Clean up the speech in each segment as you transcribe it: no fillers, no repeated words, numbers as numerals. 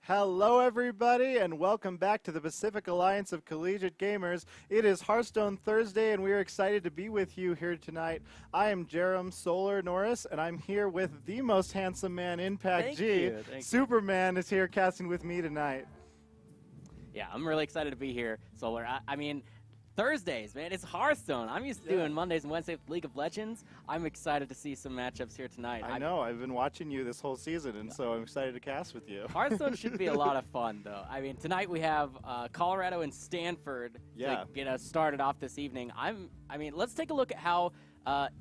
Hello, everybody, and welcome back to the Pacific Alliance of Collegiate Gamers. It is Hearthstone Thursday, and we are excited to be with you here tonight. I am Jerem Solar Norris, and I'm here with the most handsome man in PACG. Thank you. Superman is here casting with me tonight. Yeah, I'm really excited to be here, Solar. I mean, Thursdays, man, it's Hearthstone. I'm used to doing Mondays and Wednesdays with League of Legends. I'm excited to see some matchups here tonight. I know. I've been watching you this whole season, and so I'm excited to cast with you. Hearthstone should be a lot of fun, though. I mean, tonight we have Colorado and Stanford to get us started off this evening. I mean, let's take a look at how,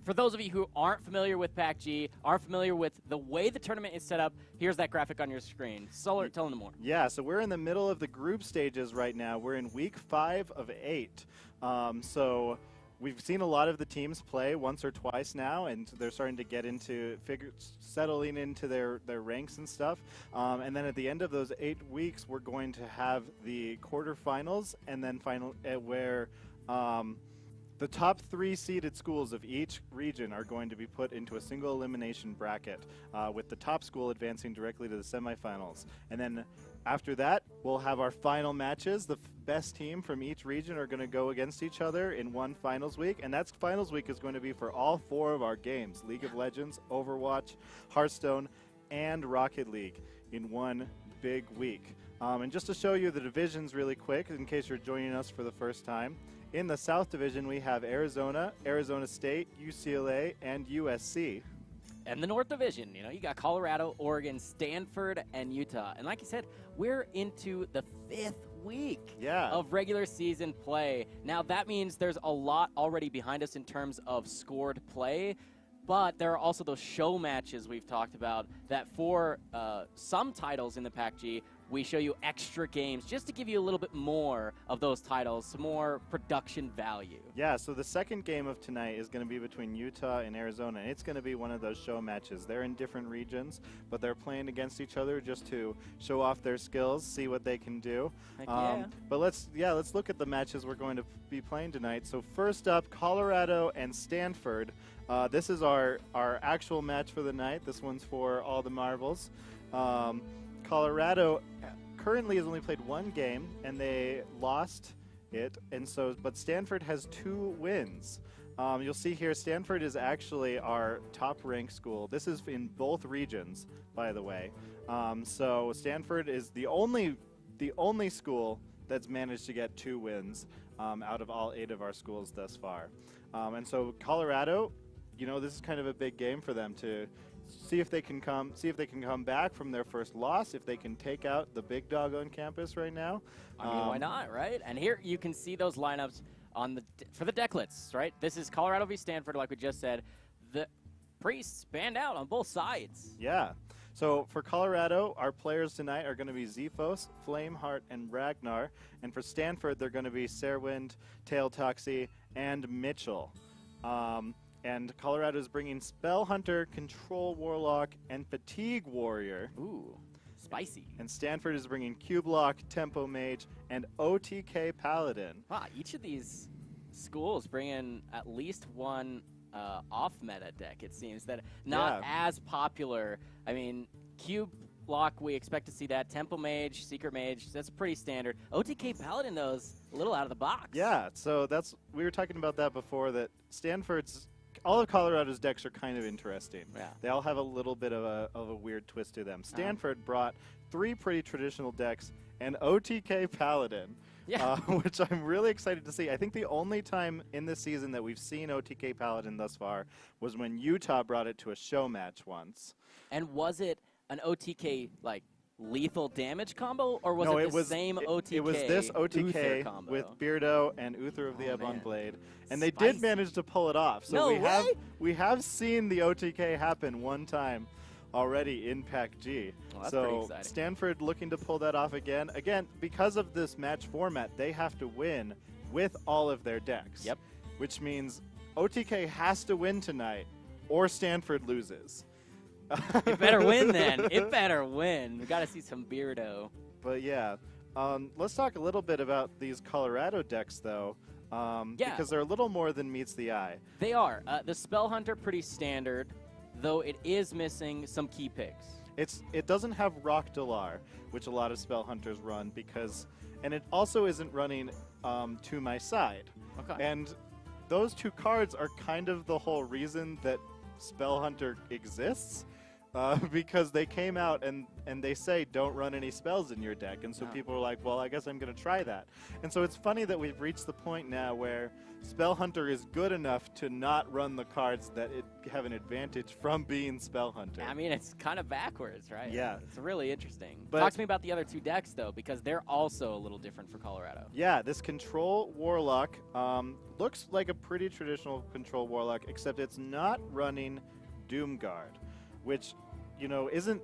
for those of you who aren't familiar with PACG, aren't familiar with the way the tournament is set up, here's that graphic on your screen. Solar, tell them more. Yeah, so we're in the middle of the group stages right now. We're in week 5 of 8. So we've seen a lot of the teams play once or twice now, and they're starting to get into settling into their ranks and stuff. And then at the end of those 8 weeks, we're going to have the quarterfinals, and then where the top 3 seeded schools of each region are going to be put into a single elimination bracket, with the top school advancing directly to the semifinals. And then after that, we'll have our final matches. The best team from each region are going to go against each other in one finals week, and that finals week is going to be for all 4 of our games: League of Legends, Overwatch, Hearthstone, and Rocket League in one big week. And just to show you the divisions really quick, in case you're joining us for the first time, in the South Division we have Arizona, Arizona State, UCLA, and USC. And the North Division, you know, you got Colorado, Oregon, Stanford, and Utah. And like you said, we're into the 5th week of regular season play. Now, that means there's a lot already behind us in terms of scored play, but there are also those show matches we've talked about that for some titles in the PACG, we show you extra games just to give you a little bit more of those titles, some more production value. Yeah, so the second game of tonight is going to be between Utah and Arizona, and it's going to be one of those show matches. They're in different regions, but they're playing against each other just to show off their skills, see what they can do. But let's look at the matches we're going to be playing tonight. So first up, Colorado and Stanford. This is our actual match for the night. This one's for all the marbles. Colorado currently has only played 1 game, and they lost it, but Stanford has 2 wins. You'll see here, Stanford is actually our top-ranked school. This is in both regions, by the way. So Stanford is the only school that's managed to get 2 wins out of all 8 of our schools thus far. And so Colorado, you know, this is kind of a big game for them to see if they can come back from their first loss, if they can take out the big dog on campus right now. I mean, why not, right? And here you can see those lineups on for the deck lists, right? This is Colorado v. Stanford, like we just said. The priests spanned out on both sides. Yeah. So for Colorado, our players tonight are going to be Zephos, Flameheart, and Ragnar. And for Stanford, they're going to be Serwind, Tailtoxie, and Mitchell. And Colorado is bringing Spell Hunter, Control Warlock, and Fatigue Warrior. Ooh, spicy. And Stanford is bringing Cube Lock, Tempo Mage, and OTK Paladin. Wow, each of these schools bring in at least one off-meta deck, it seems, that not as popular. I mean, Cube Lock, we expect to see that. Tempo Mage, Secret Mage, that's pretty standard. OTK Paladin, though, is a little out of the box. Yeah, so we were talking about that before, that all of Colorado's decks are kind of interesting. Yeah. They all have a little bit of a weird twist to them. Stanford brought 3 pretty traditional decks and OTK Paladin, which I'm really excited to see. I think the only time in this season that we've seen OTK Paladin thus far was when Utah brought it to a show match once. And was it an OTK, like, lethal damage combo, or was it the same OTK? It was this OTK combo with Beardo and Uther of the Ebon Blade, and they Spicy. did manage to pull it off. So we have seen the OTK happen one time already in PACG. Well, that's pretty so exciting. Stanford looking to pull that off again. Again, because of this match format, they have to win with all of their decks. Yep. Which means OTK has to win tonight, or Stanford loses. It better win then. It better win. We got to see some Beardo. But yeah, let's talk a little bit about these Colorado decks, though, because they're a little more than meets the eye. They are. The Spell Hunter, pretty standard, though it is missing some key picks. It doesn't have Rock Dalar, which a lot of spell hunters run and it also isn't running To My Side. Okay. And those two cards are kind of the whole reason that Spell Hunter exists. Because they came out and they say don't run any spells in your deck, and so people are like, well, I guess I'm going to try that. And so it's funny that we've reached the point now where Spell Hunter is good enough to not run the cards that have an advantage from being Spell Hunter. I mean, it's kind of backwards, right? Yeah. It's really interesting. But talk to me about the other two decks, though, because they're also a little different for Colorado. Yeah, this Control Warlock looks like a pretty traditional Control Warlock, except it's not running Doomguard, which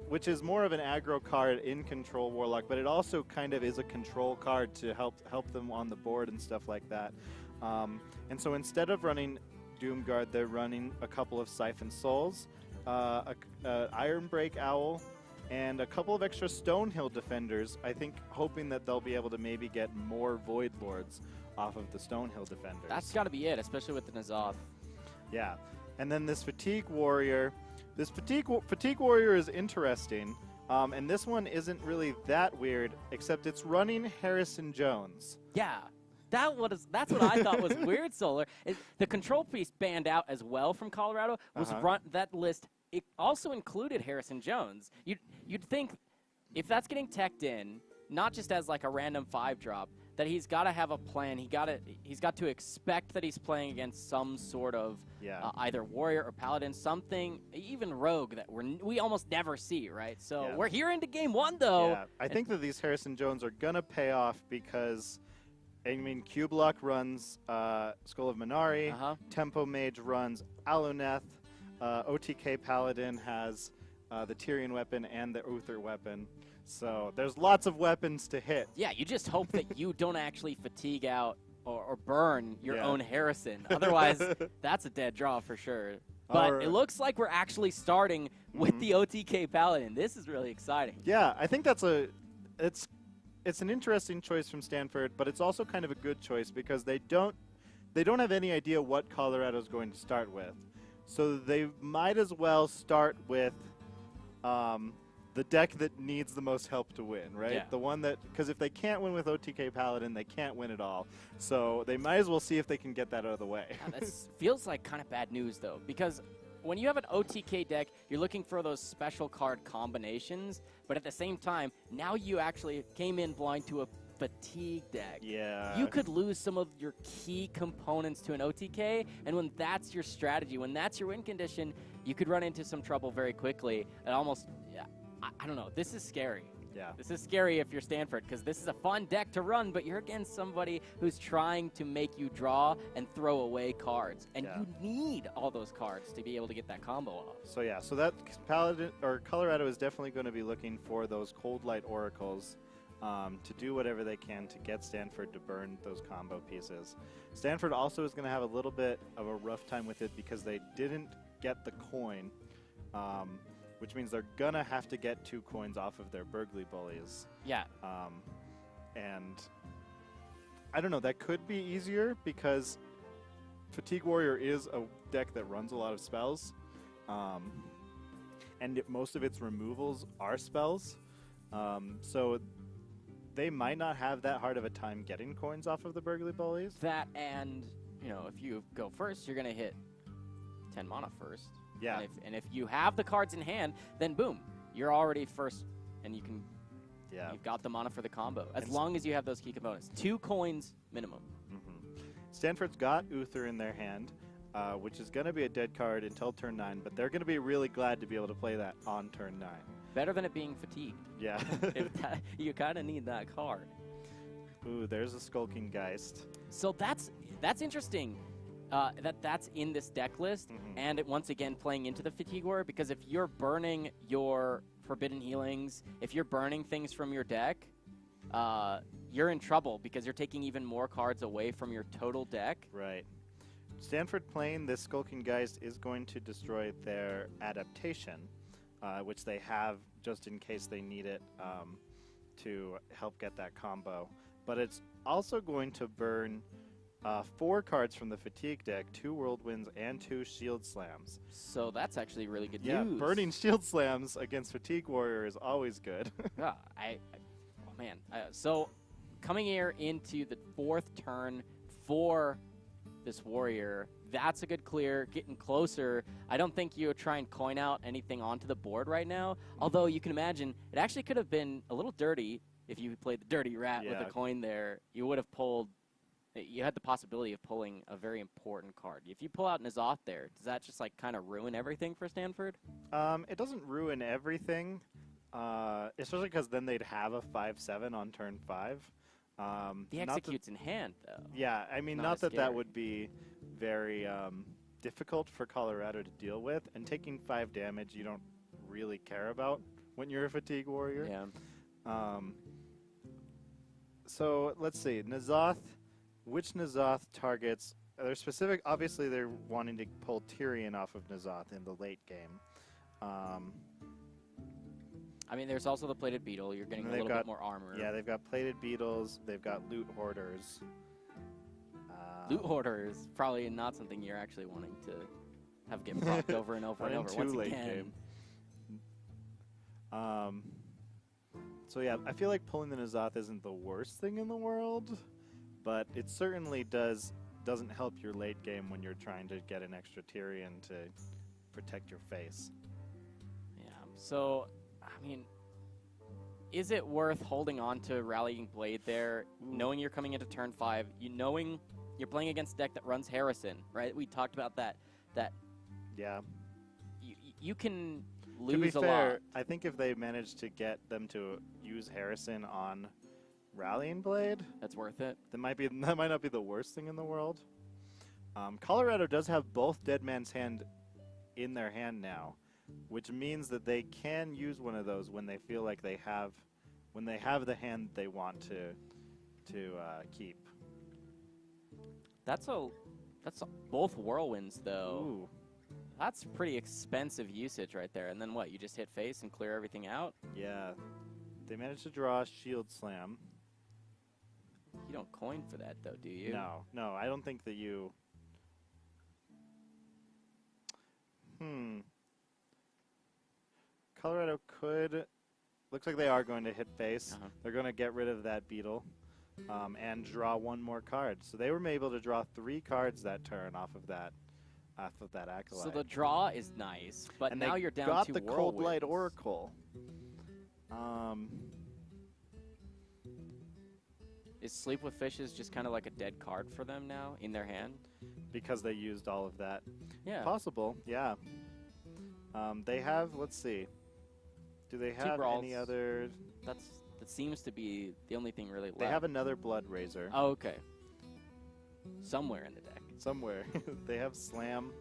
which is more of an aggro card in Control Warlock, but it also kind of is a control card to help them on the board and stuff like that. And so instead of running Doomguard, they're running a couple of Siphon Souls, Ironbreak Owl, and a couple of extra Stonehill Defenders, I think hoping that they'll be able to maybe get more Void Lords off of the Stonehill Defenders. That's got to be it, especially with the N'Zoth. Yeah. And then this Fatigue Warrior. This Fatigue Warrior is interesting, and this one isn't really that weird, except it's running Harrison Jones. Yeah, that's what I thought was weird, Solar. The control piece banned out as well from Colorado. That list, it also included Harrison Jones. You'd think if that's getting teched in, not just as like a random 5-drop, that he's got to have a plan. He's got to expect that he's playing against some sort of either warrior or paladin, something, even rogue that we almost never see, right? So we're here into game 1, though. Yeah, I think that these Harrison Jones are gonna pay off because, I mean, Cublock runs Skull of Minari, Tempo Mage runs Aluneth, OTK Paladin has the Tyrian weapon and the Uther weapon. So there's lots of weapons to hit. Yeah, you just hope that you don't actually fatigue out or burn your own Harrison. Otherwise, that's a dead draw for sure. But it looks like we're actually starting with the OTK Paladin. This is really exciting. Yeah, I think it's an interesting choice from Stanford, but it's also kind of a good choice because they don't have any idea what Colorado's going to start with. So they might as well start with the deck that needs the most help to win, right? Yeah. The one that, because if they can't win with OTK Paladin, they can't win at all. So they might as well see if they can get that out of the way. Yeah, that feels like kind of bad news, though, because when you have an OTK deck, you're looking for those special card combinations, but at the same time, now you actually came in blind to a fatigue deck. Yeah. You could lose some of your key components to an OTK, and when that's your strategy, when that's your win condition, you could run into some trouble very quickly. And almost, I don't know, this is scary. Yeah. This is scary if you're Stanford, because this is a fun deck to run, but you're against somebody who's trying to make you draw and throw away cards. And you need all those cards to be able to get that combo off. So yeah, so that Paladin or Colorado is definitely going to be looking for those Cold Light Oracles to do whatever they can to get Stanford to burn those combo pieces. Stanford also is going to have a little bit of a rough time with it because they didn't get the coin, which means they're going to have to get 2 coins off of their Burgly Bullies. Yeah. And I don't know, that could be easier because Fatigue Warrior is a deck that runs a lot of spells, and most of its removals are spells. So they might not have that hard of a time getting coins off of the Burgly Bullies. That and, if you go first, you're going to hit 10 mana first. Yeah. And if you have the cards in hand, then boom, you're already first, and you can. Yeah. You've got the mana for the combo as long as you have those key components. 2 coins minimum. Stanford's got Uther in their hand, which is going to be a dead card until turn 9, but they're going to be really glad to be able to play that on turn 9. Better than it being fatigued. Yeah. You kind of need that card. Ooh, there's a Skulking Geist. So that's interesting. That's in this deck list, and once again playing into the Fatigue Warrior, because if you're burning your Forbidden Healings, if you're burning things from your deck, you're in trouble because you're taking even more cards away from your total deck. Right. Stanford playing this Skulking Geist is going to destroy their adaptation, which they have just in case they need it to help get that combo. But it's also going to burn 4 cards from the Fatigue deck, 2 Whirlwinds, and 2 Shield Slams. So that's actually really good Yeah, news. burning Shield Slams against Fatigue Warrior is always good. Yeah, oh man. So coming here into the 4th turn for this Warrior, that's a good clear, getting closer. I don't think you would try and coin out anything onto the board right now, although you can imagine it actually could have been a little dirty if you played the Dirty Rat with a coin there. You would have pulled, you had the possibility of pulling a very important card. If you pull out N'Zoth there, does that just like kind of ruin everything for Stanford? It doesn't ruin everything, especially because then they'd have a 5/7 on turn 5. The execute's in hand, though. Yeah, I mean, not that that would be very difficult for Colorado to deal with, and taking 5 damage you don't really care about when you're a Fatigue Warrior. Yeah. So let's see, N'Zoth. Which N'Zoth targets? They're specific. Obviously, they're wanting to pull Tyrion off of N'Zoth in the late game. I mean, there's also the Plated Beetle. You're getting a little bit more armor. Yeah, they've got Plated Beetles. They've got Loot Hoarders. Loot Hoarder is probably not something you're actually wanting to have get propped over and over and over once again. So yeah, I feel like pulling the N'Zoth isn't the worst thing in the world, but it certainly doesn't help your late game when you're trying to get an extra Tyrion to protect your face. Yeah. So, I mean, is it worth holding on to Rallying Blade there, knowing you're coming into turn 5, knowing you're playing against a deck that runs Harrison, right? We talked about that. Yeah. You can lose to be a fair, lot. I think if they manage to get them to use Harrison on Rallying Blade, that's worth it. That might not be the worst thing in the world. Colorado does have both Dead Man's Hand in their hand now, which means that they can use one of those when they feel like they have the hand they want to keep. That's both Whirlwinds though. Ooh. That's pretty expensive usage right there. And then what? You just hit face and clear everything out? Yeah. They managed to draw a Shield Slam. You don't coin for that though, do you? No, I don't think that you. Colorado could. Looks like they are going to hit face. They're going to get rid of that Beetle and draw one more card. So they were able to draw 3 cards that turn off of that Acolyte. So the draw is nice, but and now you're down got to the Cold Light Oracle. Is Sleep with Fishes just kind of like a dead card for them now in their hand? Because they used all of that. Yeah. Possible, yeah. They have, let's see. Do they have any other? That seems to be the only thing really left. They have another Blood Razor. Oh, okay. Somewhere in the deck. Somewhere. They have Slam.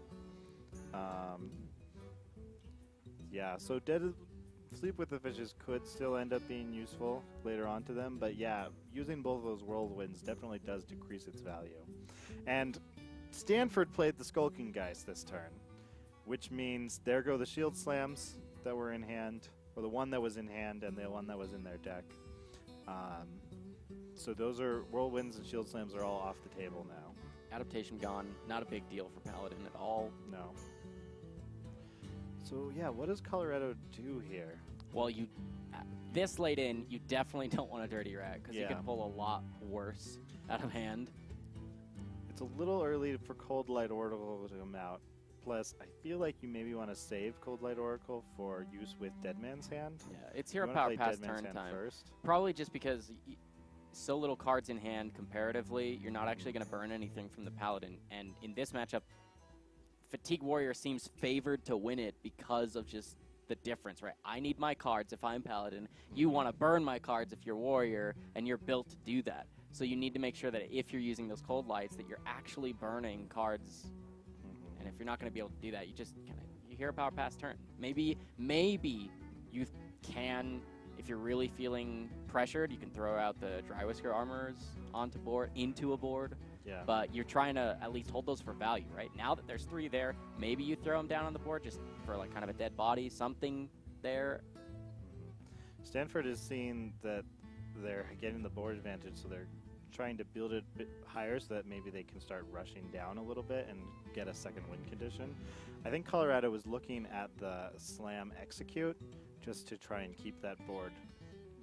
Yeah, so Sleep with the Fishes could still end up being useful later on to them, but yeah, using both of those Whirlwinds definitely does decrease its value. And Stanford played the Skulking Geist this turn, which means there go the Shield Slams that were in hand, or the one that was in hand and the one that was in their deck. So those are Whirlwinds and Shield Slams are all off the table now. Adaptation gone. Not a big deal for Paladin at all. No. So yeah, what does Colorado do here? Well, this late in, you definitely don't want a Dirty Rat because you could pull a lot worse out of hand. It's a little early for Cold Light Oracle to come out. Plus, I feel like you maybe want to save Cold Light Oracle for use with Dead Man's Hand. Yeah, it's Hero Power past turn time. Probably just because so little cards in hand comparatively, you're not actually going to burn anything from the Paladin. And in this matchup, Fatigue Warrior seems favored to win it because of just the difference, right? I need my cards if I'm Paladin. You want to burn my cards if you're Warrior, and you're built to do that. So you need to make sure that if you're using those Cold Lights, that you're actually burning cards. And if you're not going to be able to do that, you just kind of Hero Power past turn. Maybe you can, if you're really feeling pressured, you can throw out the Dry Whisker Armors into a board. Yeah. But you're trying to at least hold those for value, right? Now that there's 3 there, maybe you throw them down on the board just for like kind of a dead body, something there. Stanford is seeing that they're getting the board advantage, so they're trying to build it a bit higher so that maybe they can start rushing down a little bit and get a second win condition. I think Colorado was looking at the slam execute just to try and keep that board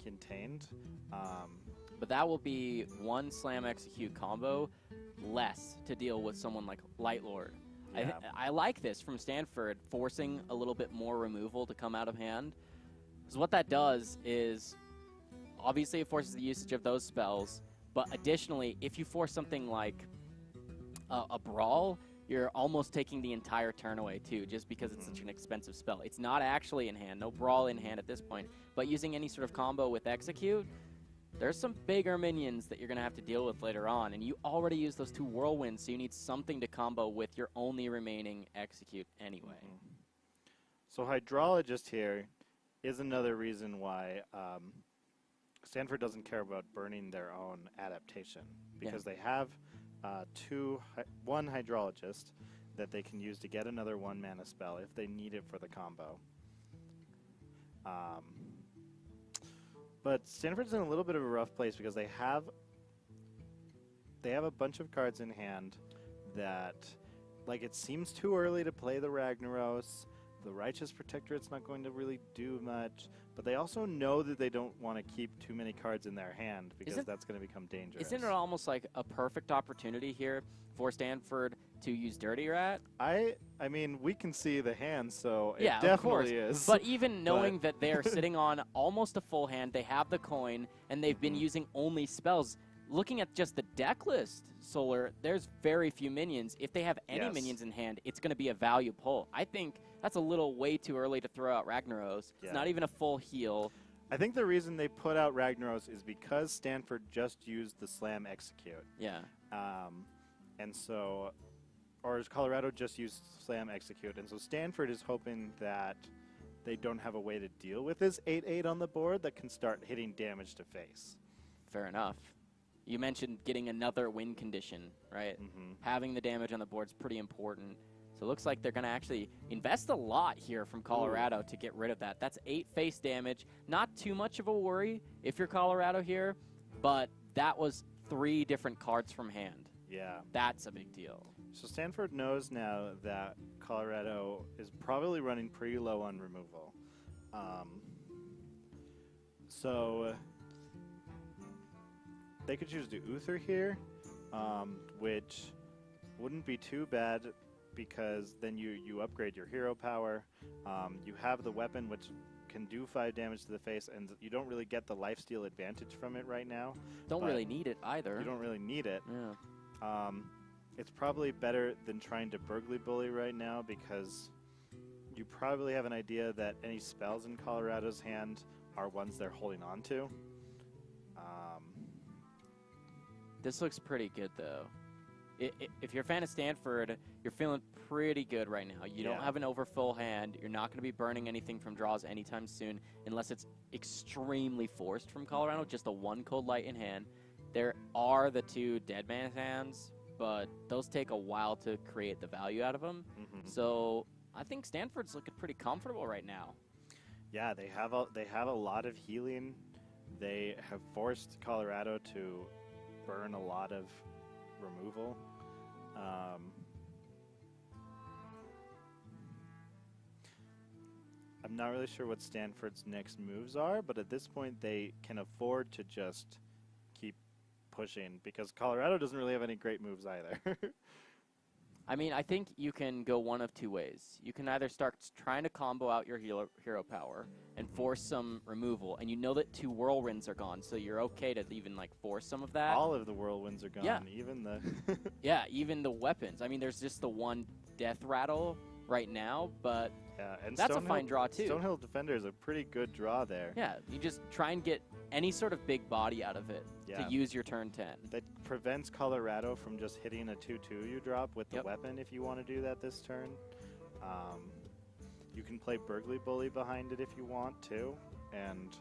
contained. But that will be one slam execute combo less to deal with someone like Light Lord. Yeah. I like this from Stanford, forcing a little bit more removal to come out of hand. Because what that does is, obviously it forces the usage of those spells, but additionally, if you force something like a Brawl, you're almost taking the entire turn away too, just because it's such an expensive spell. It's not actually in hand, no Brawl in hand at this point, but using any sort of combo with Execute, there's some bigger minions that you're going to have to deal with later on, and you already used those 2 Whirlwinds, so you need something to combo with your only remaining Execute anyway. So Hydrologist here is another reason why Stanford doesn't care about burning their own adaptation, because they have one Hydrologist that they can use to get another 1-mana spell if they need it for the combo. But Stanford's in a little bit of a rough place because they have a bunch of cards in hand that, like, it seems too early to play the Ragnaros. The Righteous Protectorate's not going to really do much, but they also know that they don't want to keep too many cards in their hand because that's going to become dangerous. Isn't it almost like a perfect opportunity here for Stanford to use Dirty Rat? I mean, we can see the hand, so yeah, it definitely is. But even knowing that they're sitting on almost a full hand, they have the coin, and they've been using only spells. Looking at just the deck list, Solar, there's very few minions. If they have any minions in hand, it's going to be a value pull. I think that's a little way too early to throw out Ragnaros. It's not even a full heal. I think the reason they put out Ragnaros is because Stanford just used the Slam Execute. Yeah. And so, or Colorado just used Slam Execute. And so Stanford is hoping that they don't have a way to deal with this 8/8 on the board that can start hitting damage to face. Fair enough. You mentioned getting another win condition, right? Having the damage on the board is pretty important. So it looks like they're going to actually invest a lot here from Colorado to get rid of that. That's 8 face damage. Not too much of a worry if you're Colorado here, but that was 3 different cards from hand. Yeah. That's a big deal. So Stanford knows now that Colorado is probably running pretty low on removal. So they could choose to Uther here, which wouldn't be too bad because then you upgrade your hero power. You have the weapon, which can do 5 damage to the face, and you don't really get the lifesteal advantage from it right now. Don't really need it either. You don't really need it. Yeah. It's probably better than trying to Burgly Bully right now because you probably have an idea that any spells in Colorado's hand are ones they're holding on to. This looks pretty good, though. If you're a fan of Stanford, you're feeling pretty good right now. You don't have an overfull hand. You're not going to be burning anything from draws anytime soon unless it's extremely forced from Colorado, just a 1 Cold Light in hand. There are the 2 Dead Man's Hands, but those take a while to create the value out of them. So I think Stanford's looking pretty comfortable right now. Yeah, they have a lot of healing. They have forced Colorado to burn a lot of removal. I'm not really sure what Stanford's next moves are, but at this point they can afford to just keep pushing because Colorado doesn't really have any great moves either. I mean, I think you can go one of 2 ways. You can either start trying to combo out your hero power and force some removal, and you know that 2 Whirlwinds are gone, so you're okay to even, like, force some of that. All of the Whirlwinds are gone, even the... yeah, even the weapons. I mean, there's just the 1 Death Rattle right now, but and that's a fine draw, too. Stonehill Defender is a pretty good draw there. Yeah, you just try and get any sort of big body out of it to use your turn 10. That prevents Colorado from just hitting a 2/2 you drop with the weapon if you want to do that this turn. You can play Burgly Bully behind it if you want to, and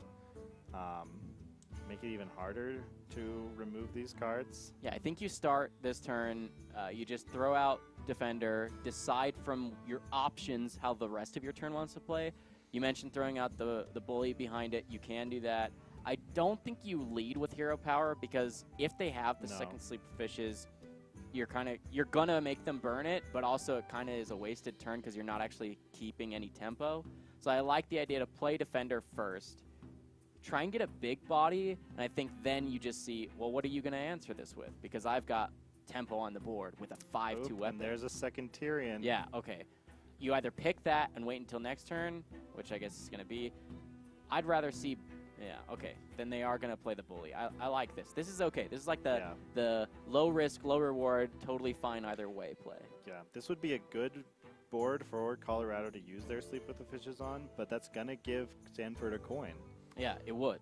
make it even harder to remove these cards. Yeah, I think you start this turn, you just throw out Defender, decide from your options how the rest of your turn wants to play. You mentioned throwing out the Bully behind it. You can do that. I don't think you lead with hero power because if they have the second sleep fishes, you're gonna make them burn it, but also it kind of is a wasted turn because you're not actually keeping any tempo. So I like the idea to play defender first, try and get a big body, and I think then you just see, well, what are you gonna answer this with? Because I've got tempo on the board with a 5/2 weapon. And there's a second Tyrion. Yeah, okay. You either pick that and wait until next turn, which I guess is gonna be. I'd rather see. Yeah, okay. Then they are going to play the bully. I like this. This is okay. This is like the low risk, low reward, totally fine either way play. Yeah, this would be a good board for Colorado to use their Sleep with the Fishes on, but that's going to give Stanford a coin. Yeah, it would.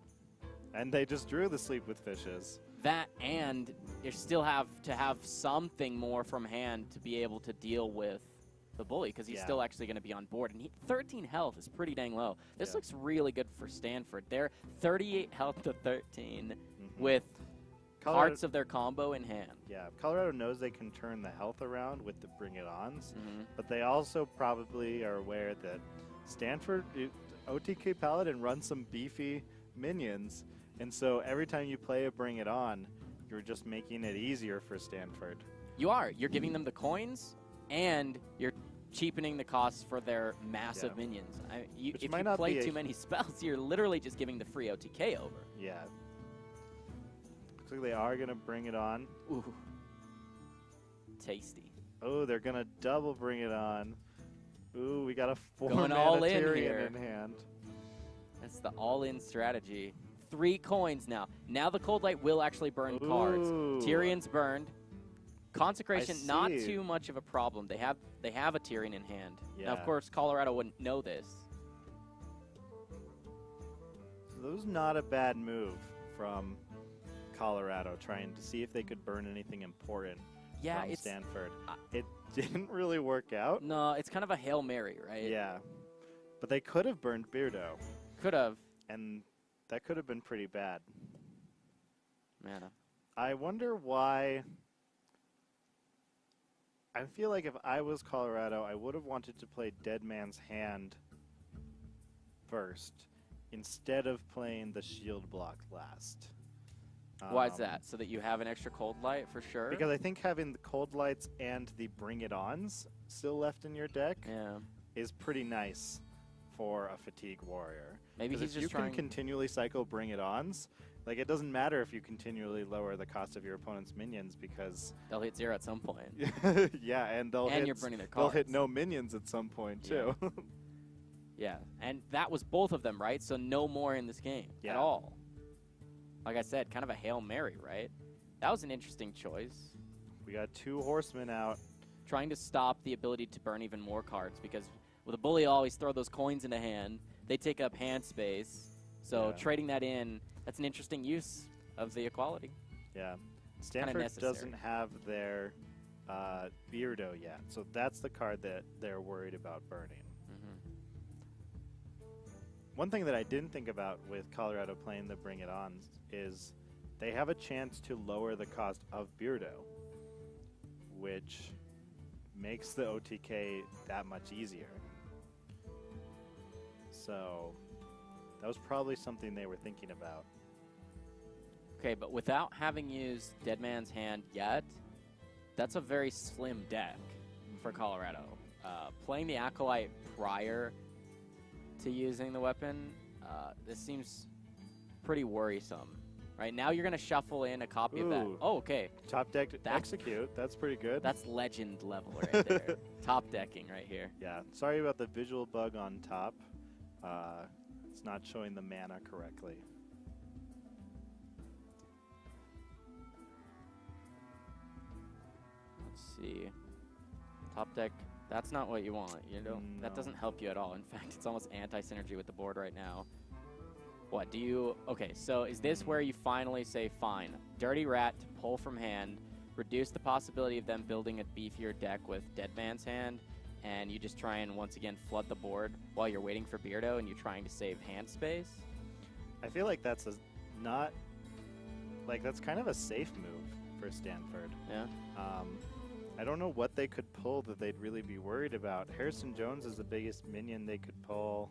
And they just drew the Sleep with Fishes. That, and you still have to have something more from hand to be able to deal with the bully, because he's still actually going to be on board. And 13 health is pretty dang low. This looks really good for Stanford. They're 38 health to 13 with parts of their combo in hand. Yeah, Colorado knows they can turn the health around with the Bring It Ons, but they also probably are aware that Stanford, OTK Paladin runs some beefy minions, and so every time you play a Bring It On, you're just making it easier for Stanford. You are. You're giving them the coins, and you're cheapening the costs for their massive minions. If you play too many spells, you're literally just giving the free OTK over. Yeah. Looks like they are going to Bring It On. Ooh. Tasty. Oh, they're going to double Bring It On. Ooh, we got a 4-mana Tyrion in hand. That's the all-in strategy. 3 coins now. Now the Cold Light will actually burn cards. Tyrion's burned. Consecration, not too much of a problem. They have a Tyrion in hand. Yeah. Now, of course, Colorado wouldn't know this. So that was not a bad move from Colorado, trying to see if they could burn anything important from Stanford. It didn't really work out. No, it's kind of a Hail Mary, right? Yeah. But they could have burned Beardo. Could have. And that could have been pretty bad. Mana. I wonder why... I feel like if I was Colorado, I would have wanted to play Dead Man's Hand first instead of playing the shield block last. Why is that? So that you have an extra Cold Light for sure? Because I think having the Cold Lights and the Bring It Ons still left in your deck is pretty nice for a Fatigue Warrior. Maybe he's just trying... you can continually cycle Bring It Ons, like, it doesn't matter if you continually lower the cost of your opponent's minions because... they'll hit 0 at some point. Yeah, and you're burning their cards. They'll hit no minions at some point, too. Yeah, and that was both of them, right? So no more in this game at all. Like I said, kind of a Hail Mary, right? That was an interesting choice. We got 2 horsemen out. Trying to stop the ability to burn even more cards because with a bully, always throw those coins into hand. They take up hand space. So trading that in... that's an interesting use of the equality. Yeah. Stanford doesn't have their Beardo yet, so that's the card that they're worried about burning. One thing that I didn't think about with Colorado playing the Bring It On is they have a chance to lower the cost of Beardo, which makes the OTK that much easier. So that was probably something they were thinking about. Okay, but without having used Dead Man's Hand yet, that's a very slim deck for Colorado. Playing the Acolyte prior to using the weapon, this seems pretty worrisome. Right, now you're going to shuffle in a copy of that. Oh, okay. Top deck to execute. That's pretty good. That's legend level right there. Top decking right here. Yeah, sorry about the visual bug on top. It's not showing the mana correctly. Let's see. Top deck, that's not what you want. You don't. That doesn't help you at all. In fact, it's almost anti-synergy with the board right now. What do you... okay, so is this where you finally say, fine, Dirty Rat to pull from hand, reduce the possibility of them building a beefier deck with Dead Man's Hand, and you just try and, once again, flood the board while you're waiting for Beardo and you're trying to save hand space? I feel like that's not... like, that's kind of a safe move for Stanford. Yeah? I don't know what they could pull that they'd really be worried about. Harrison Jones is the biggest minion they could pull.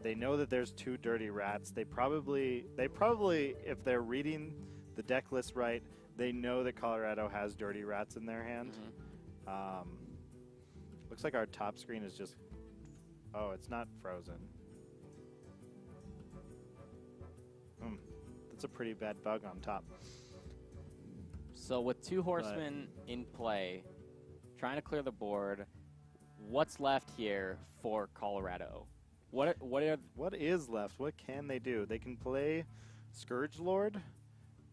They know that there's 2 dirty rats. They probably, if they're reading the deck list right, they know that Colorado has dirty rats in their hand. Looks like our top screen is just, oh, it's not frozen. That's a pretty bad bug on top. So with 2 horsemen in play, trying to clear the board, what's left here for Colorado? What is left? What can they do? They can play Scourge Lord.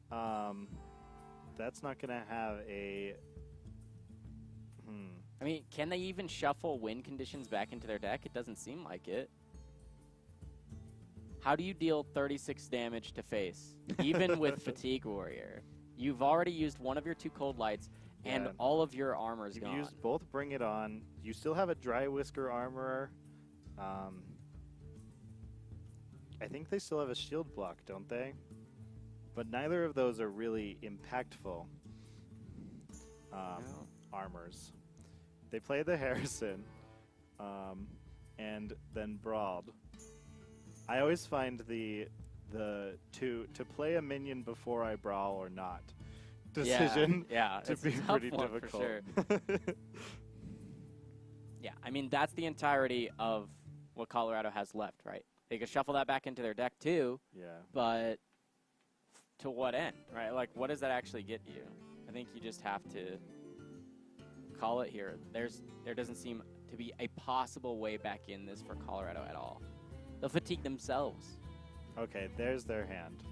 That's not going to have a... I mean, can they even shuffle win conditions back into their deck? It doesn't seem like it. How do you deal 36 damage to face, even with Fatigue Warrior? You've already used one of your 2 Cold Lights, and all of your armor's gone. You've used both Bring It On. You still have a Dry Whisker Armorer. I think they still have a shield block, don't they? But neither of those are really impactful armors. They play the Harrison, and then Brawled. I always find the to play a minion before I brawl or not decision to be pretty difficult. For sure. Yeah, I mean, that's the entirety of what Colorado has left, right? They could shuffle that back into their deck too. Yeah. But to what end, right? Like, what does that actually get you? I think you just have to call it here. There doesn't seem to be a possible way back in this for Colorado at all. They'll fatigue themselves. Okay, there's their hand.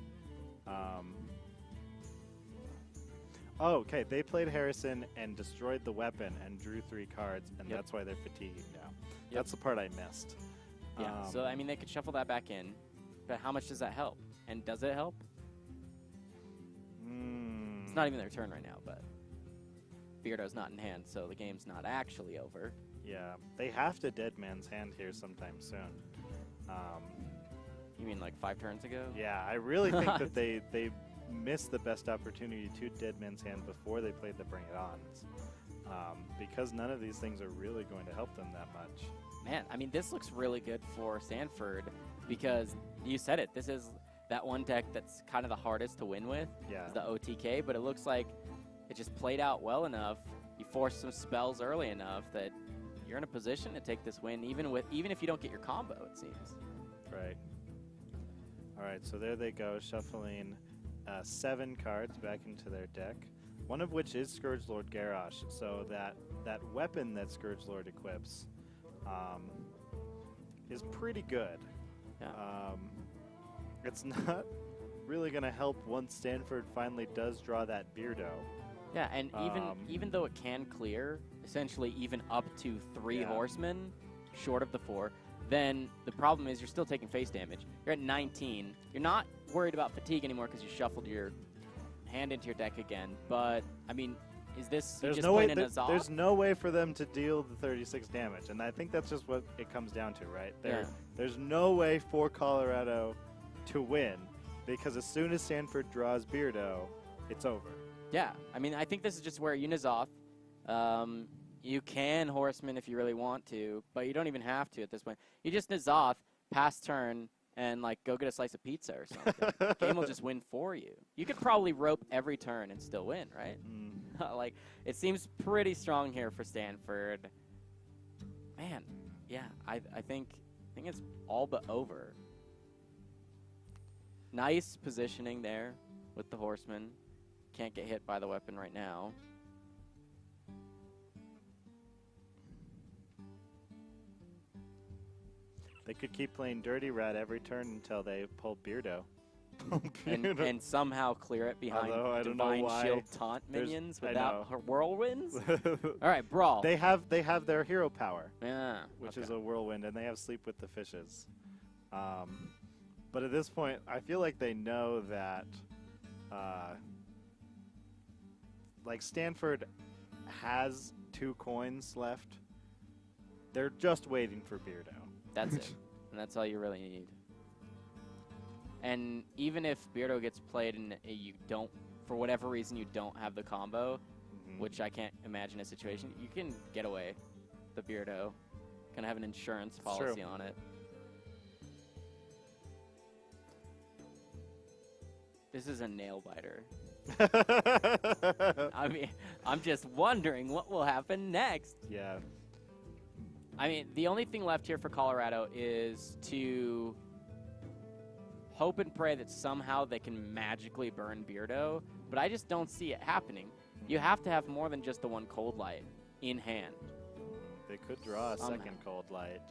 Oh, okay, they played Harrison and destroyed the weapon and drew 3 cards, and that's why they're fatiguing now. That's the part I missed. Yeah, so, I mean, they could shuffle that back in, but how much does that help? And does it help? It's not even their turn right now, but Beardo's not in hand, so the game's not actually over. Yeah, they have to Dead Man's Hand here sometime soon. You mean like 5 turns ago? Yeah, I really think that they missed the best opportunity to Dead Man's Hand before they played the Bring It Ons. Because none of these things are really going to help them that much. Man, I mean, this looks really good for Stanford because you said it. This is that one deck that's kind of the hardest to win with, the OTK, but it looks like it just played out well enough. You forced some spells early enough that you're in a position to take this win, even if you don't get your combo, it seems. Right. All right, so there they go, shuffling 7 cards back into their deck, one of which is Scourge Lord Garrosh. So that weapon that Scourge Lord equips is pretty good. Yeah. It's not really going to help once Stanford finally does draw that Beardo. Yeah, and even though it can clear, essentially even up to 3 horsemen, short of the 4, then the problem is you're still taking face damage. You're at 19. You're not worried about fatigue anymore because you shuffled your hand into your deck again. But, I mean, is this there's just no way, Azov? There's no way for them to deal the 36 damage, and I think that's just what it comes down to, right? There's no way for Colorado to win because as soon as Stanford draws Beardo, it's over. Yeah, I mean, I think this is just where you N'Zoth. You can Horseman if you really want to, but you don't even have to at this point. You just N'Zoth, pass turn, and, like, go get a slice of pizza or something. Game will just win for you. You could probably rope every turn and still win, right? Like, it seems pretty strong here for Stanford. Man, yeah, I think it's all but over. Nice positioning there with the Horseman. Can't get hit by the weapon right now. They could keep playing Dirty Rat every turn until they pull Beardo. and somehow clear it behind Divine Shield Taunt minions without her whirlwinds? All right, Brawl. They have their hero power, which is a whirlwind, and they have Sleep with the Fishes. But at this point, I feel like they know that like Stanford has 2 coins left. They're just waiting for Beardo. That's it. And that's all you really need. And even if Beardo gets played and you don't, for whatever reason, you don't have the combo, which I can't imagine a situation, you can get away the Beardo. Kind of have an insurance policy on it. This is a nail biter. I mean, I'm just wondering what will happen next. Yeah. I mean, the only thing left here for Colorado is to hope and pray that somehow they can magically burn Beardo, but I just don't see it happening. You have to have more than just the one Cold Light in hand. They could draw a second Cold Light.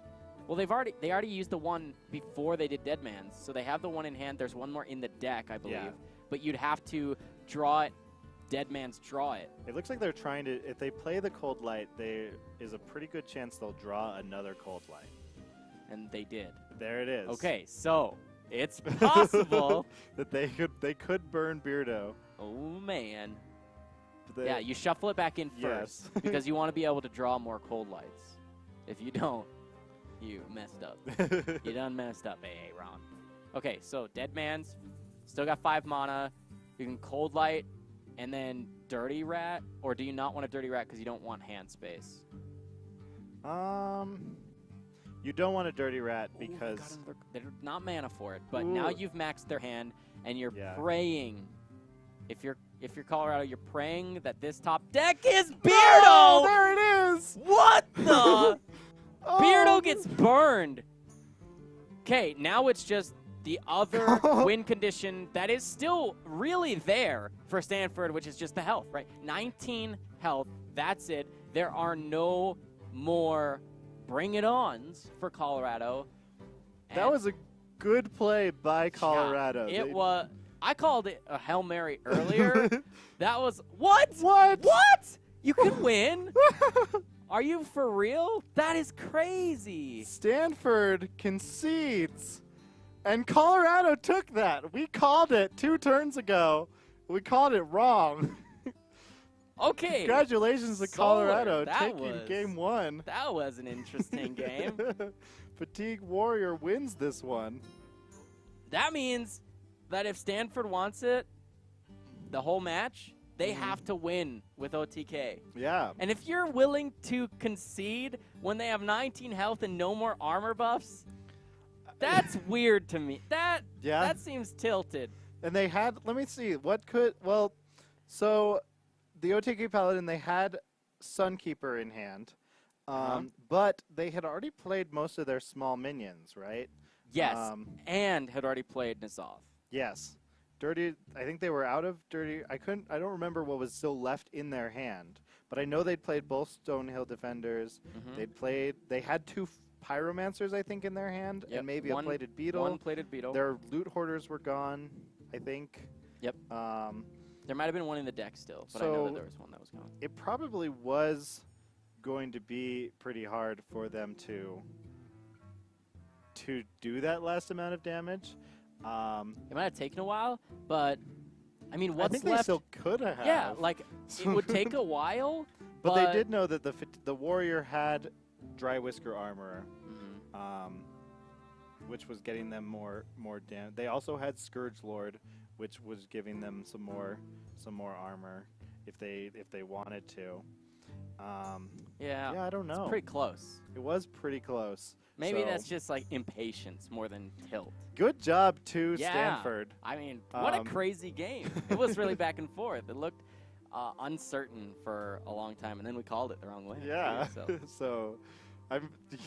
Well, they already used the one before they did Dead Man's, so they have the one in hand. There's one more in the deck, I believe. Yeah. But you'd have to draw it. Dead Man's draw it. It looks like they're trying to, if they play the Cold Light, there is a pretty good chance they'll draw another Cold Light. And they did. There it is. Okay, so it's possible that they could burn Beardo. Oh, man. Yeah, you shuffle it back in first because you want to be able to draw more Cold Lights. If you don't, you messed up. You done messed up, AA Ron. Okay, so Dead Man's still got 5 mana. You can Cold Light and then Dirty Rat, or do you not want a Dirty Rat because you don't want hand space? You don't want a Dirty Rat because they're not mana for it, but now you've maxed their hand and you're praying. If you're Colorado, you're praying that this top deck is Beardo! Oh, there it is! What the? Beardo gets burned. Okay, now it's just the other win condition that is still really there for Stanford, which is just the health, right? 19 health, that's it. There are no more Bring It Ons for Colorado. That was a good play by Colorado. It was. I called it a Hail Mary earlier. That was what? What? You can win? Are you for real? That is crazy. Stanford concedes, and Colorado took that. We called it 2 turns ago. We called it wrong. Okay. Congratulations to Colorado taking game 1. That was an interesting game. Fatigue Warrior wins this one. That means that if Stanford wants it, the whole match, they have to win with OTK. Yeah. And if you're willing to concede when they have 19 health and no more armor buffs, that's weird to me. That seems tilted. And they had, let me see, so the OTK Paladin, they had Sunkeeper in hand, but they had already played most of their small minions, right? Yes, and had already played N'Zoth. Yes. Dirty, I think they were out of Dirty. I don't remember what was still left in their hand, but I know they'd played both Stonehill Defenders. They had 2 Pyromancers, I think, in their hand, and maybe a Plated Beetle. One Plated Beetle. Their Loot Hoarders were gone, I think. Yep. There might have been one in the deck still, but I know that there was one that was gone. It probably was going to be pretty hard for them to do that last amount of damage. It might have taken a while, but I mean, what's left? They still could have. Yeah, like it would take a while. But they did know that the warrior had Dry Whisker armor, which was getting them more damage. They also had Scourge Lord, which was giving them some more armor if they wanted to. Yeah, I don't know. It's pretty close. It was pretty close. Maybe that's just like impatience more than tilt. Good job to Stanford. I mean, what a crazy game. It was really back and forth. It looked uncertain for a long time, and then we called it the wrong way. Yeah. So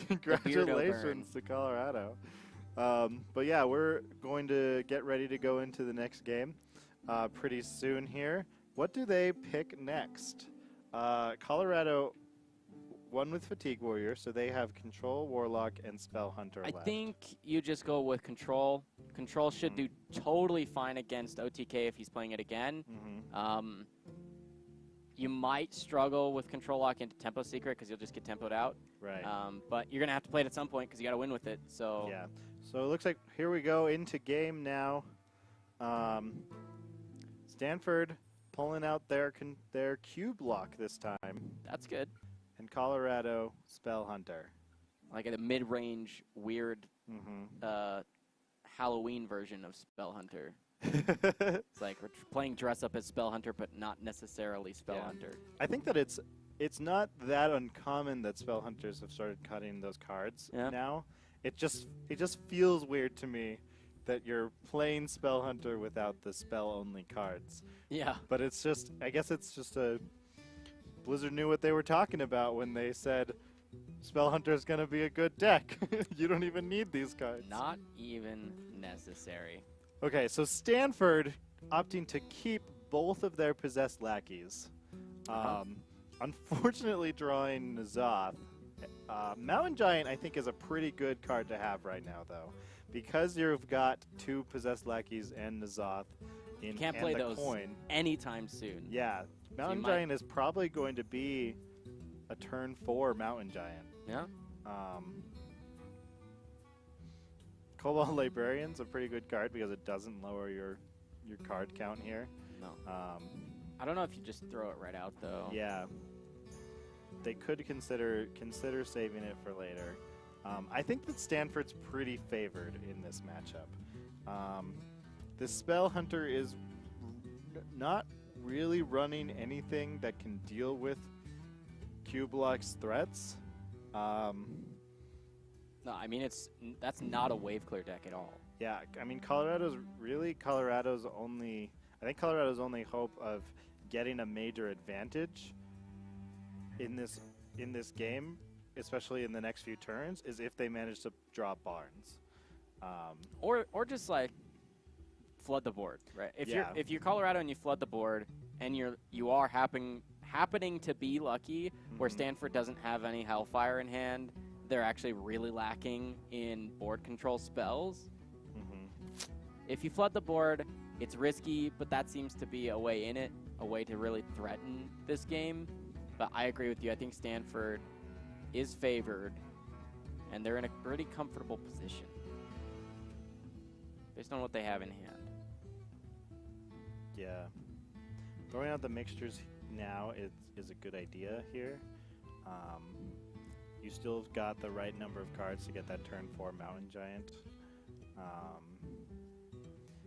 congratulations to Colorado. But yeah, we're going to get ready to go into the next game pretty soon here. What do they pick next? Colorado won with Fatigue Warrior, so they have Control, Warlock, and Spell Hunter left. I think you just go with Control. Control should do totally fine against OTK if he's playing it again. You might struggle with Control Lock into Tempo Secret because you'll just get tempoed out. Right. But you're going to have to play it at some point because you got to win with it. So yeah. So it looks like here we go into game now. Stanford pulling out their Cube Lock this time. That's good. And Colorado Spell Hunter. Like a mid-range, weird Halloween version of Spell Hunter. It's like we're playing dress up as Spell Hunter, but not necessarily Spell Hunter. I think that it's not that uncommon that Spell Hunters have started cutting those cards now. It just feels weird to me that you're playing Spell Hunter without the spell-only cards. Yeah. But it's just, I guess it's just a... Blizzard knew what they were talking about when they said Spell Hunter is going to be a good deck. You don't even need these cards. Not even necessary. Okay, so Stanford opting to keep both of their possessed lackeys. Unfortunately, drawing N'Zoth. Mountain Giant, I think, is a pretty good card to have right now, though. Because you've got 2 possessed lackeys and N'Zoth in Can't play those coin anytime soon. Yeah, Mountain Giant is probably going to be a turn 4 Mountain Giant. Yeah. Cobalt Librarian's a pretty good card because it doesn't lower your card count here. No. I don't know if you just throw it right out, though. Yeah. They could consider saving it for later. I think that Stanford's pretty favored in this matchup. The Spell Hunter is not really running anything that can deal with Q-Block's threats. No, I mean, that's not a wave clear deck at all. Yeah, I mean, Colorado's only hope of getting a major advantage in this game, especially in the next few turns, is if they manage to draw Barnes. Or just like flood the board, right? If you're Colorado and you flood the board and you are happening to be lucky where Stanford doesn't have any Hellfire in hand, they're actually really lacking in board control spells. If you flood the board, it's risky, but that seems to be a way in it, a way to really threaten this game. But I agree with you. I think Stanford is favored, and they're in a pretty comfortable position based on what they have in hand. Yeah. Throwing out the mixtures now is a good idea here. You still have got the right number of cards to get that turn 4 Mountain Giant.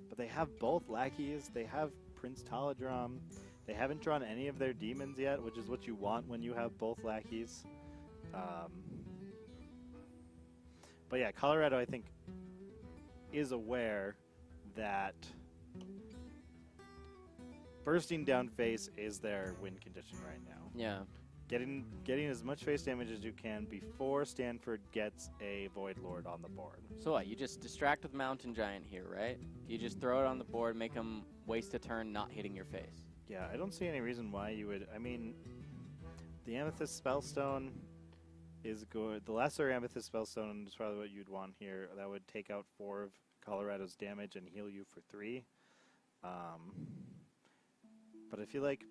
But they have both lackeys. They have Prince Taladrom. They haven't drawn any of their demons yet, which is what you want when you have both lackeys. But yeah, Colorado, I think, is aware that bursting down face is their win condition right now. Yeah. Getting as much face damage as you can before Stanford gets a Void Lord on the board. So what, you just distract with Mountain Giant here, right? You just throw it on the board, make them waste a turn not hitting your face. Yeah, I don't see any reason why you would. I mean, the Amethyst Spellstone is good. The lesser Amethyst Spellstone is probably what you'd want here. That would take out 4 of Colorado's damage and heal you for 3. But I feel like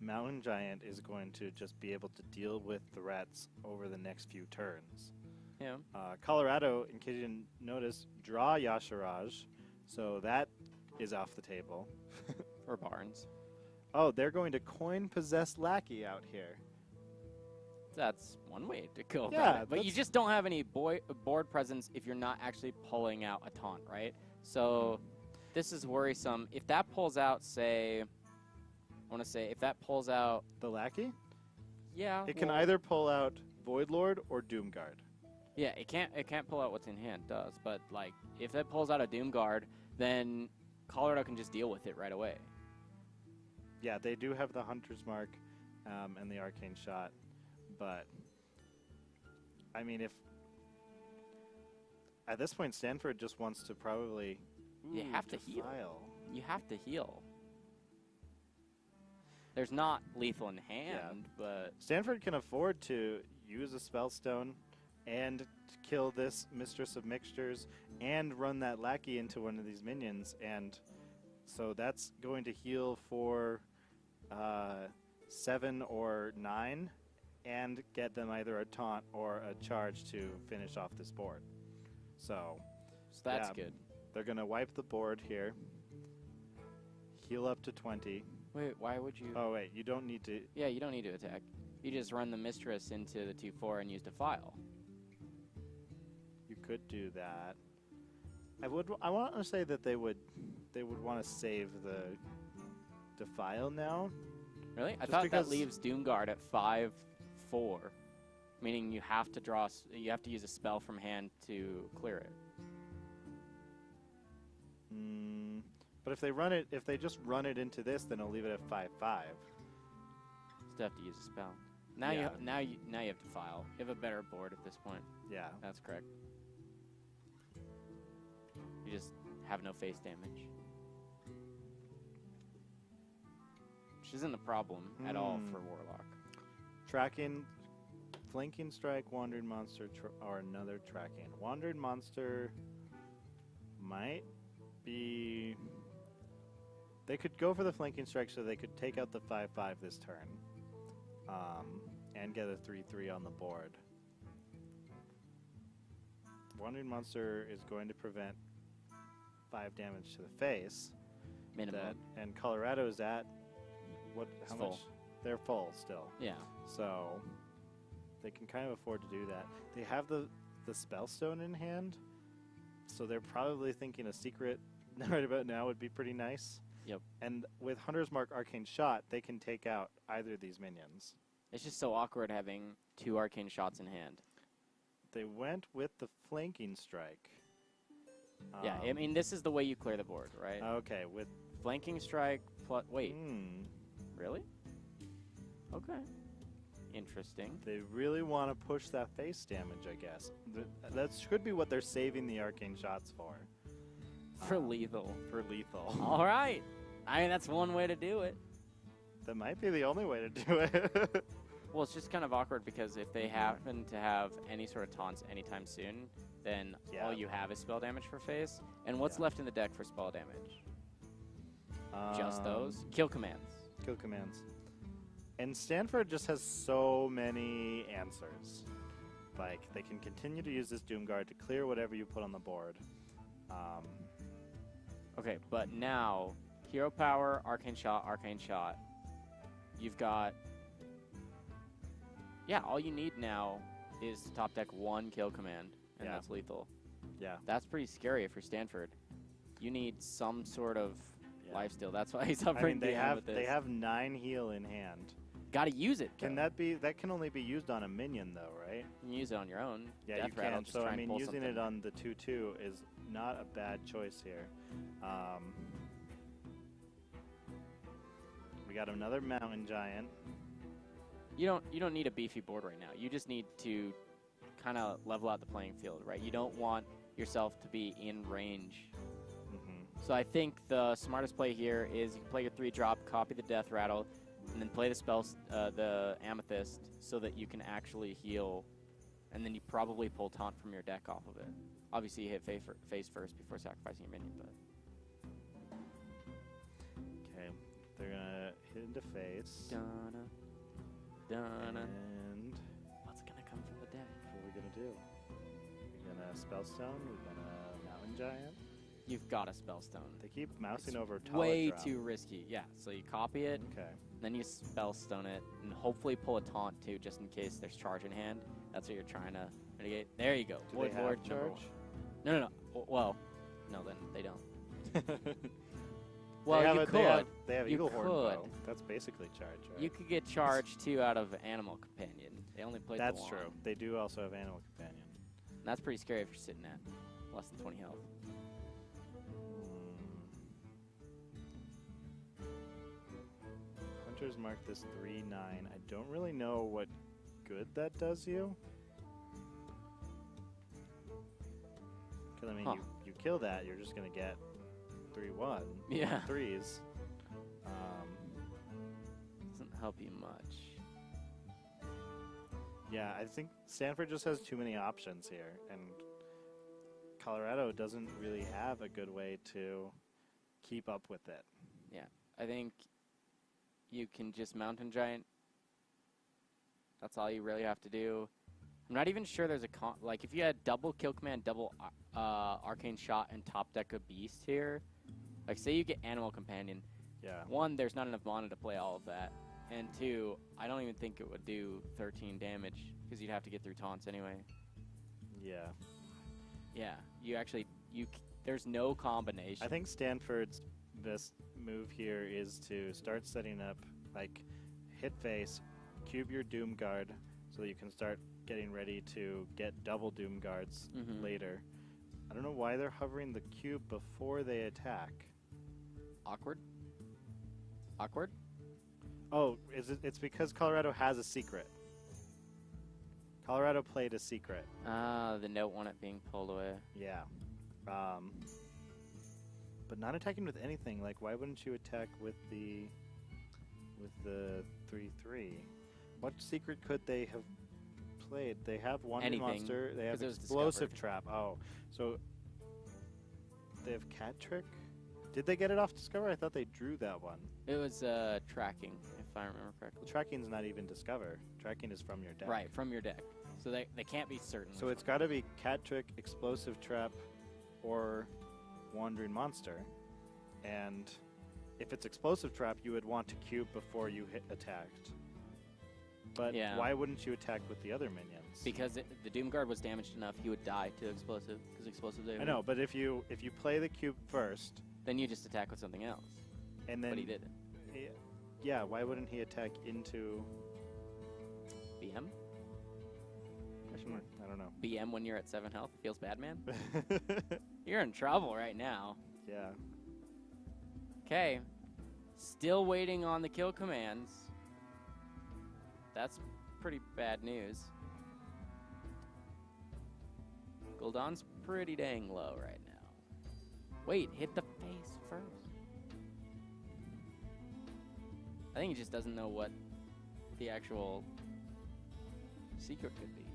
Mountain Giant is going to just be able to deal with threats over the next few turns. Yeah. Colorado, in case you didn't notice, draw Yasharaj, so that is off the table. Or Barnes. Oh, they're going to coin Possessed Lackey out here. That's one way to go Yeah, about it. But you just don't have any board presence if you're not actually pulling out a taunt, right? So this is worrisome. If that pulls out, say... if that pulls out... The Lackey? Yeah. It can either pull out Void Lord or Doomguard. Yeah, it can't pull out what's in hand, does. But, like, if it pulls out a Doomguard, then Colorado can just deal with it right away. Yeah, they do have the Hunter's Mark and the Arcane Shot. But, I mean, if... At this point, Stanford just wants to probably... You have to heal. You have to heal. There's not lethal in hand, but... Stanford can afford to use a Spellstone and kill this Mistress of Mixtures and run that Lackey into one of these minions. And so that's going to heal for 7 or 9 and get them either a taunt or a charge to finish off this board. So that's good. They're going to wipe the board here, heal up to 20. Wait, why would you... Oh, wait, you don't need to... Yeah, you don't need to attack. You just run the Mistress into the 2/4 and use Defile. You could do that. I want to say that they would want to save the Defile now. Really? I thought that leaves Doomguard at 5/4, meaning you have to use a spell from hand to clear it. But if they just run it into this, then I'll leave it at 5/5. Still have to use a spell. Now you have to file. You have a better board at this point. Yeah, that's correct. You just have no face damage, which isn't a problem at all for Warlock. Tracking, flanking strike, wandered monster, or another tracking. Wandered monster might be. They could go for the flanking strike, so they could take out the 5/5 this turn, and get a 3/3 on the board. Wandering Monster is going to prevent 5 damage to the face. Minimum. And Colorado's at what? How full. much? They're full still. Yeah. So they can kind of afford to do that. They have the Spellstone in hand, so they're probably thinking a secret right about now would be pretty nice. Yep. And with Hunter's Mark Arcane Shot, they can take out either of these minions. It's just so awkward having 2 arcane shots in hand. They went with the flanking strike. Yeah, I mean, this is the way you clear the board, right? Okay, with flanking strike plus. Wait. Really? Okay. Interesting. They really want to push that face damage, I guess. That should be what they're saving the arcane shots for. For lethal. For lethal. All right. I mean, that's one way to do it. That might be the only way to do it. Well, it's just kind of awkward because if they happen to have any sort of taunts anytime soon, then all you have is spell damage for face. And what's left in the deck for spell damage? Just those? Kill commands. Kill commands. And Stanford just has so many answers. Like, they can continue to use this Doomguard to clear whatever you put on the board. Okay, but now, Hero Power, Arcane Shot. You've got... Yeah, all you need now is to top deck 1 kill command, and that's lethal. Yeah. That's pretty scary if you're Stanford. You need some sort of lifesteal. That's why he's suffering. They have 9 heal in hand. Gotta use it. Can that can only be used on a minion though, right? You can use it on your own. Yeah, you can. So I mean, using it on the 2/2 is not a bad choice here. We got another mountain giant. You don't need a beefy board right now. You just need to kind of level out the playing field, right? You don't want yourself to be in range. So I think the smartest play here is you can play your 3-drop, copy the Death Rattle, and then play the spells, the Amethyst, so that you can actually heal, and then you probably pull Taunt from your deck off of it. Obviously, you hit face first before sacrificing your minion, but... Okay, they're gonna hit into face. Donna. And... What's gonna come from the deck? What are we gonna do? We're gonna Spellstone, we're gonna Mountain Giant. You've got a Spellstone. They keep mousing over Talent way Drop. too risky. Yeah, so you copy it, then you Spellstone it, and hopefully pull a Taunt too, just in case there's charge in hand. That's what you're trying to mitigate. There you go. Do they have charge? No. Well, no, then they don't. Well, you could. They have Eagle Horn Bow. That's basically charge, right? You could get charge too out of Animal Companion. They only play That's the true. They do also have Animal Companion. And that's pretty scary if you're sitting at less than 20 health. Hunters mark this 3/9. I don't really know what good that does you. Because, I mean, you kill that, you're just going to get 3/1. Yeah. 3s. Doesn't help you much. Yeah, I think Stanford just has too many options here, and Colorado doesn't really have a good way to keep up with it. Yeah, I think you can just Mountain Giant. That's all you really have to do. I'm not even sure there's a like if you had double kill command, double arcane shot, and top deck a beast here. Like say you get Animal Companion. Yeah. 1, there's not enough mana to play all of that, and 2, I don't even think it would do 13 damage because you'd have to get through taunts anyway. Yeah. Yeah. There's no combination. I think Stanford's best move here is to start setting up, like, hit face, cube your Doom Guard, so that you can start getting ready to get double Doom Guards later. I don't know why they're hovering the cube before they attack. Awkward? Awkward? Oh, it's because Colorado has a secret. Colorado played a secret. The note on it being pulled away. Yeah. But not attacking with anything. Like, why wouldn't you attack with the 3/3? What secret could they have played? They have Wandering Monster. They have Explosive Trap. Oh, so they have Cat Trick. Did they get it off Discover? I thought they drew that one. It was tracking, if I remember correctly. Tracking's not even Discover. Tracking is from your deck. Right, from your deck. So they can't be certain. So it's got to be Cat Trick, Explosive Trap, or Wandering Monster. And if it's Explosive Trap, you would want to cube before you attacked. But why wouldn't you attack with the other minions? Because the Doomguard was damaged enough, he would die to Explosive, because Explosive... I know, but if you play the cube first... Then you just attack with something else. And then, but he didn't. Yeah, why wouldn't he attack into... BM? I don't know. BM when you're at 7 health? Feels bad, man? You're in trouble right now. Yeah. Okay. Still waiting on the kill commands. That's pretty bad news. Gul'dan's pretty dang low right now. Wait, hit the face first. I think he just doesn't know what the actual secret could be.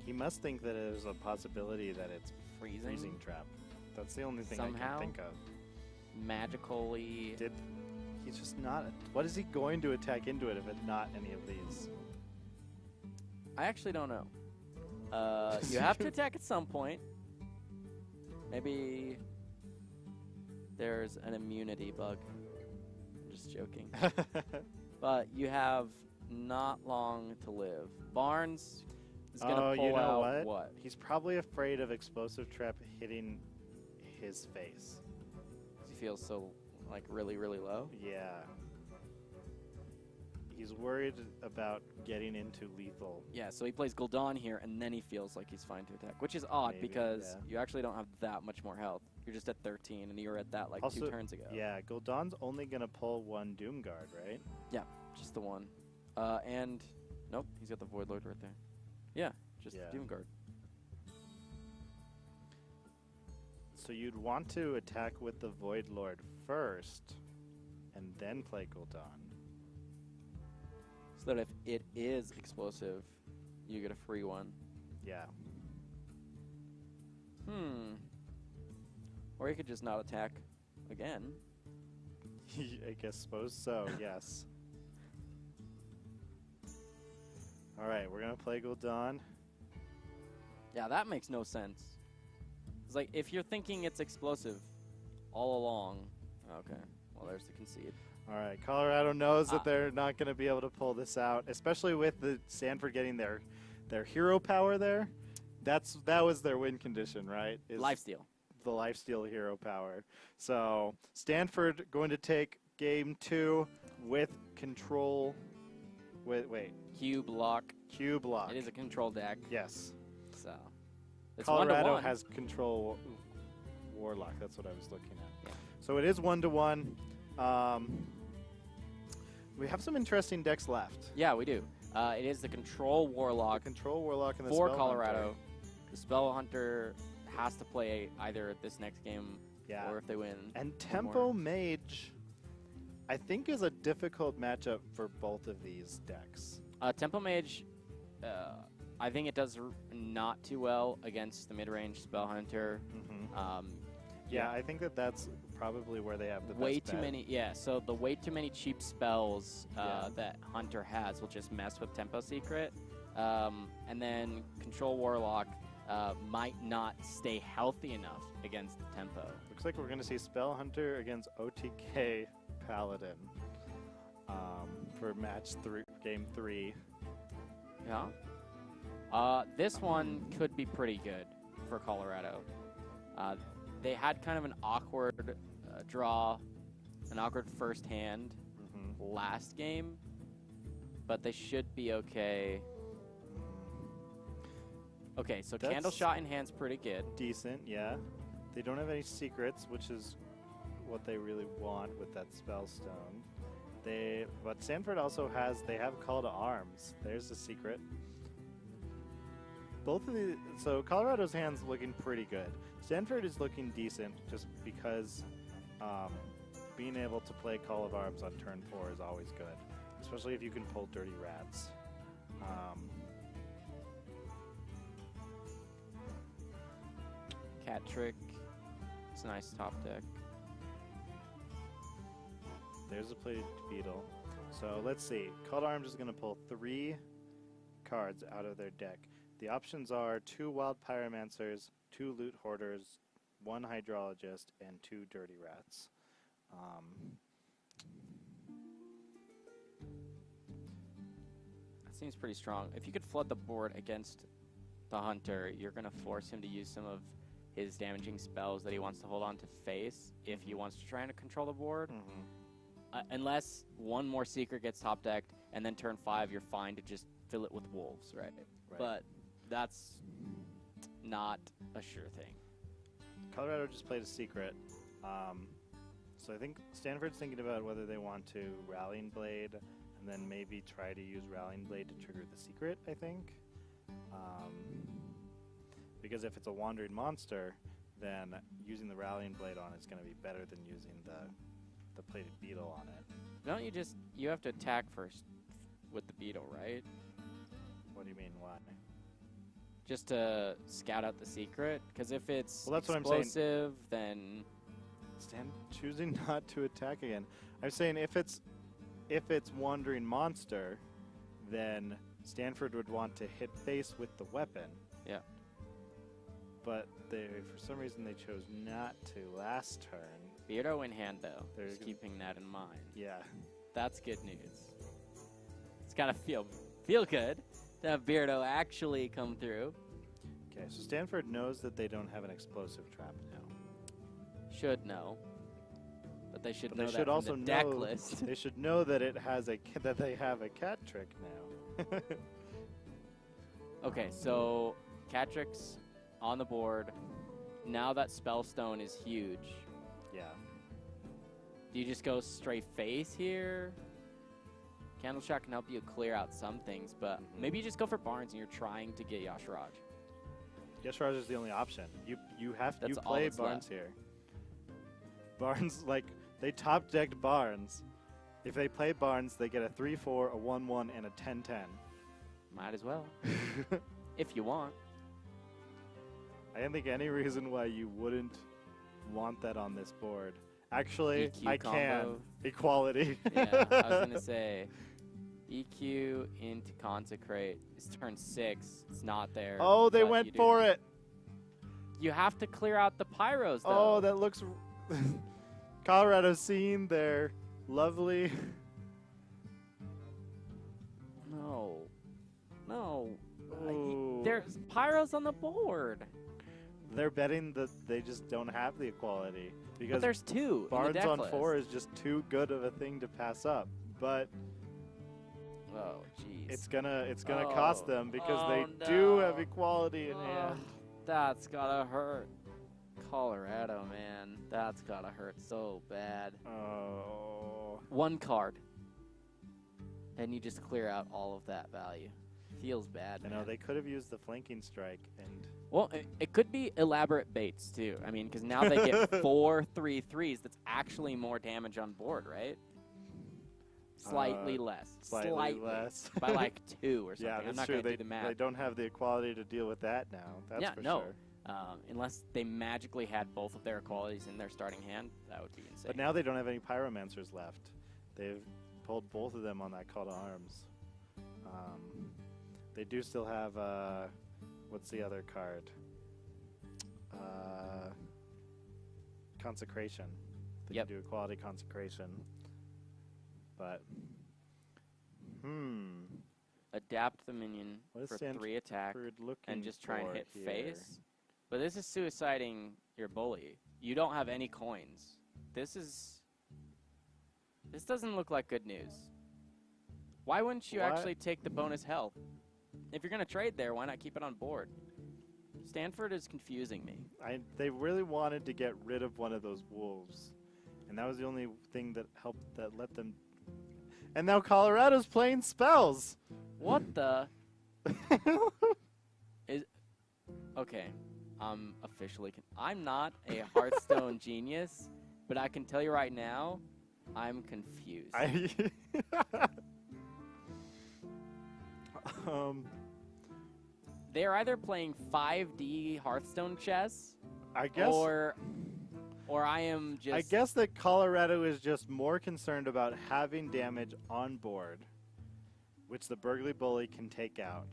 He must think that there's a possibility that it's freezing trap. That's the only thing somehow, I can think of. Magically. He's just not. What is he going to attack into it if it's not any of these? I actually don't know. You have to attack at some point. Maybe there's an immunity bug. I'm just joking. But you have not long to live. Barnes is going to pull out what? He's probably afraid of Explosive Trap hitting his face. He feels so, like, really, really low? Yeah. He's worried about getting into lethal. Yeah, so he plays Gul'dan here, and then he feels like he's fine to attack, which is odd because you actually don't have that much more health. You're just at 13, and you were at that, like, also, 2 turns ago. Yeah, Gul'dan's only going to pull one Doomguard, right? Yeah, just the one. And, nope, he's got the Void Lord right there. Yeah, just the Doomguard. So you'd want to attack with the Void Lord first, and then play Gul'dan. So that if it is explosive, you get a free one. Yeah. Or you could just not attack again. I suppose so, yes. Alright, we're going to play Gul'dan. Yeah, that makes no sense. It's like, if you're thinking it's explosive all along... Okay, well, there's the concede. All right, Colorado knows that they're not going to be able to pull this out, especially with the Stanford getting their hero power there. That was their win condition, right? Lifesteal. The lifesteal hero power. So Stanford going to take game 2 with control. Wait. Cube lock. Cube lock. It is a control deck. Yes. So it's Colorado has control warlock. That's what I was looking at. Yeah. So it is 1-1. We have some interesting decks left. Yeah, we do. It is the Control Warlock. The Control Warlock and the for Spell Colorado. Hunter. The Spell Hunter has to play either this next game or if they win. And Tempo Mage, I think, is a difficult matchup for both of these decks. Tempo Mage, I think it does not too well against the mid-range Spell Hunter. Yeah, I think that's probably where they have the way best too bet. many. Yeah, so the way too many cheap spells that Hunter has will just mess with Tempo Secret, and then Control Warlock might not stay healthy enough against the Tempo. Looks like we're going to see Spell Hunter against OTK Paladin for game 3. Yeah. This one could be pretty good for Colorado. They had kind of an awkward draw, an awkward first hand last game, but they should be okay. Okay, so Candle Shot in hand's pretty good. Decent, yeah. They don't have any secrets, which is what they really want with that Spellstone. But Stanford also they have Call to Arms. There's the secret. So Colorado's hand's looking pretty good. Stanford is looking decent just because being able to play Call of Arms on turn 4 is always good, especially if you can pull Dirty Rats. Cat Trick. It's a nice top deck. There's a Plated Beetle. So let's see. Call to Arms is going to pull 3 cards out of their deck. The options are 2 Wild Pyromancers, 2 Loot Hoarders, 1 Hydrologist, and 2 Dirty Rats. That seems pretty strong. If you could flood the board against the Hunter, you're going to force him to use some of his damaging spells that he wants to hold on to face if he wants to try and control the board. Unless one more Secret gets top decked, and then turn 5, you're fine to just fill it with Wolves, right? But that's not a sure thing. Colorado just played a Secret. So I think Stanford's thinking about whether they want to Rallying Blade and then maybe try to use Rallying Blade to trigger the Secret, I think. Because if it's a Wandering Monster, then using the Rallying Blade on it's going to be better than using the Plated Beetle on it. Don't you have to attack first with the Beetle, right? What do you mean, why? Just to scout out the Secret? Because if it's that's explosive, then... choosing not to attack again. I'm saying if it's Wandering Monster, then Stanford would want to hit face with the weapon. Yeah. But for some reason they chose not to last turn. Beardo in hand, though. Just keeping that in mind. Yeah. That's good news. It's got to feel good to have Beardo actually come through. Okay, so Stanford knows that they don't have an explosive trap now. Should know. But they should know they that should from also the deck know, list. They should know that that they have a cat trick now. Okay, so cat tricks on the board. Now that Spellstone is huge. Yeah. Do you just go straight face here? Candle Shot can help you clear out some things, but maybe you just go for Barnes and you're trying to get Yasharaj. Yasharaj is the only option. You play Barnes left. here. Barnes, they top decked Barnes. If they play Barnes, they get a 3/4, a 1/1, and a 10/10. Might as well. If you want. I don't think any reason why you wouldn't want that on this board. Actually, EQ I combo. can. Equality. Yeah, I was going to say, EQ into Consecrate. It's turn 6. It's not there. Oh, they went for it. You have to clear out the Pyros, though. Oh, that looks... Colorado's seeing their lovely... No. There's Pyros on the board. They're betting that they just don't have the equality. Because but there's 2 Barnes in the deck on list. 4 is just too good of a thing to pass up. But oh, jeez. it's gonna cost them because they do have equality in hand. That's gotta hurt. Colorado, man. That's gotta hurt so bad. Oh. 1 card. And you just clear out all of that value. Feels bad, man. I know, they could have used the flanking strike and... Well, it could be elaborate baits, too. I mean, because now they get 4 3/3s. That's actually more damage on board, right? Slightly less. Slightly less. By like 2 or something. Yeah, that's I'm not true. going to do the math. They don't have the equality to deal with that now. That's for sure. Unless they magically had both of their equalities in their starting hand, that would be insane. But now they don't have any Pyromancers left. They've pulled both of them on that Call to Arms. They do still have, what's the other card? Consecration. They can do Equality Consecration. But, Adapt the minion for 3 attack and just try and hit face. But this is suiciding your bully. You don't have any coins. This doesn't look like good news. Why wouldn't you actually take the bonus health? If you're going to trade there, why not keep it on board? Stanford is confusing me. They really wanted to get rid of one of those wolves, and that was the only thing that let them. And now Colorado's playing spells. What the? Okay, officially. I'm not a Hearthstone genius, but I can tell you right now, I'm confused. They're either playing 5D Hearthstone chess, I guess, or I am just. I guess that Colorado is just more concerned about having damage on board, which the Burgly Bully can take out,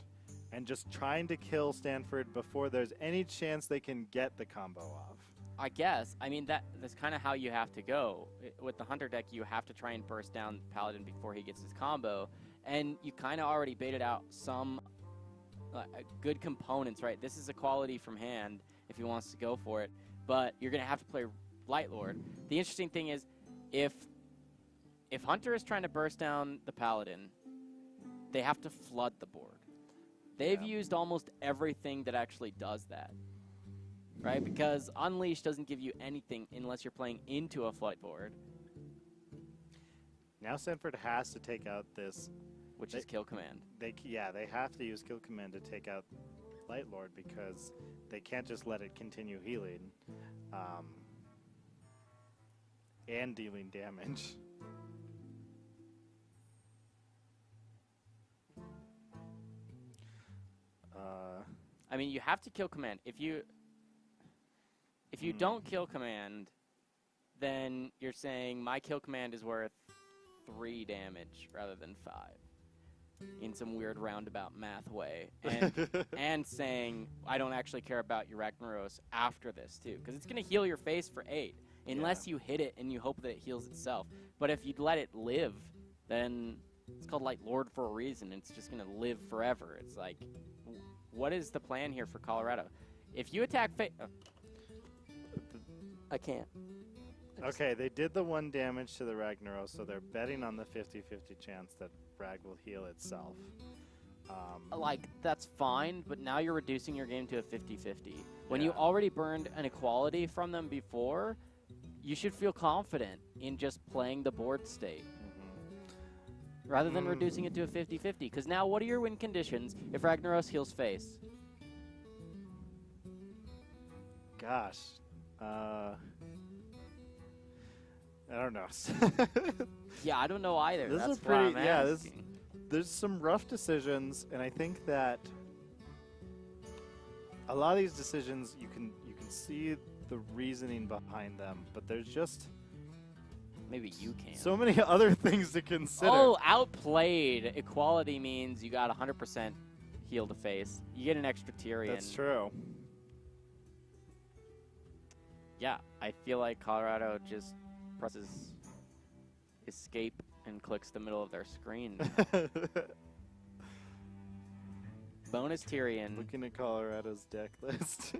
and just trying to kill Stanford before there's any chance they can get the combo off. I guess. I mean, that's kind of how you have to go. With the Hunter deck, you have to try and burst down Paladin before he gets his combo, and you kind of already baited out some good components, right? This is a quality from hand if he wants to go for it, but you're going to have to play Light Lord. The interesting thing is, if Hunter is trying to burst down the Paladin, they have to flood the board. They've used almost everything that actually does that, right? Because Unleash doesn't give you anything unless you're playing into a flood board. Now Stanford has to take out this... Which is Kill Command. They have to use Kill Command to take out Light Lord because they can't just let it continue healing and dealing damage. I mean, you have to Kill Command. If you don't Kill Command, then you're saying my Kill Command is worth 3 damage rather than 5. In some weird roundabout math way, and saying I don't actually care about your Ragnaros after this too, because it's gonna heal your face for 8, unless you hit it and you hope that it heals itself. But if you'd let it live, then it's called Light Lord for a reason. It's just gonna live forever. It's like, what is the plan here for Colorado? If you attack I can't. Okay, they did the 1 damage to the Ragnaros, so they're betting on the 50-50 chance that Rag will heal itself. That's fine, but now you're reducing your game to a 50-50. When you already burned an equality from them before, you should feel confident in just playing the board state. Rather than reducing it to a 50-50. Because now, what are your win conditions if Ragnaros heals face? Gosh. I don't know. Yeah, I don't know either. This That's is pretty. why I'm Yeah, asking. There's some rough decisions, and I think that a lot of these decisions you can see the reasoning behind them, but there's just maybe you can. So many other things to consider. Oh, outplayed. Equality means you got 100% heal to face. You get an extra Tyrion. That's true. Yeah, I feel like Colorado just presses escape and clicks the middle of their screen. Bonus Tyrion. Looking at Colorado's deck list.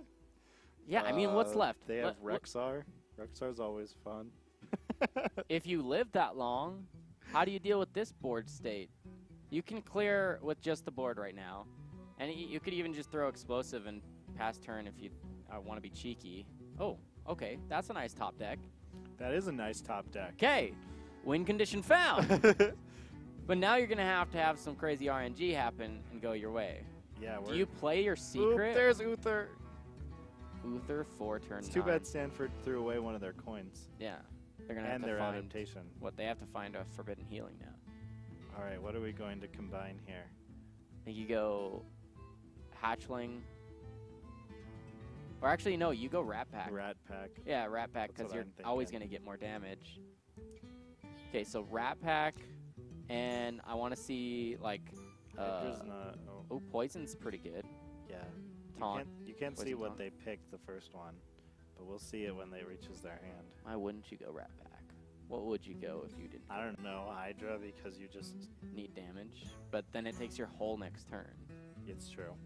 Yeah, I mean, what's left? They have Rexar. Rexar's always fun. If you live that long, how do you deal with this board state? You can clear with just the board right now. And you could even just throw Explosive and pass turn if you want to be cheeky. Oh, okay. That's a nice top deck. That is a nice top deck. Okay. Win condition found. But now you're going to have some crazy RNG happen and go your way. Yeah. Do you play your secret? Oop, there's Uther. Uther 4 turn 9. It's too bad Stanford threw away one of their coins. Yeah. They're going to have to their find adaptation. What they have to find a Forbidden Healing now. All right, what are we going to combine here? I think you go Hatchling. Or actually, no, you go Rat Pack. Rat Pack. Yeah, Rat Pack, because you're always going to get more damage. Okay, so Rat Pack, and I want to see, like... Poison's pretty good. Yeah. Taunt. You can't see what they picked the first one, but we'll see it when they reaches their hand. Why wouldn't you go Rat Pack? What would you go if you didn't? I don't know, Hydra, because you just... need damage, but then it takes your whole next turn. It's true.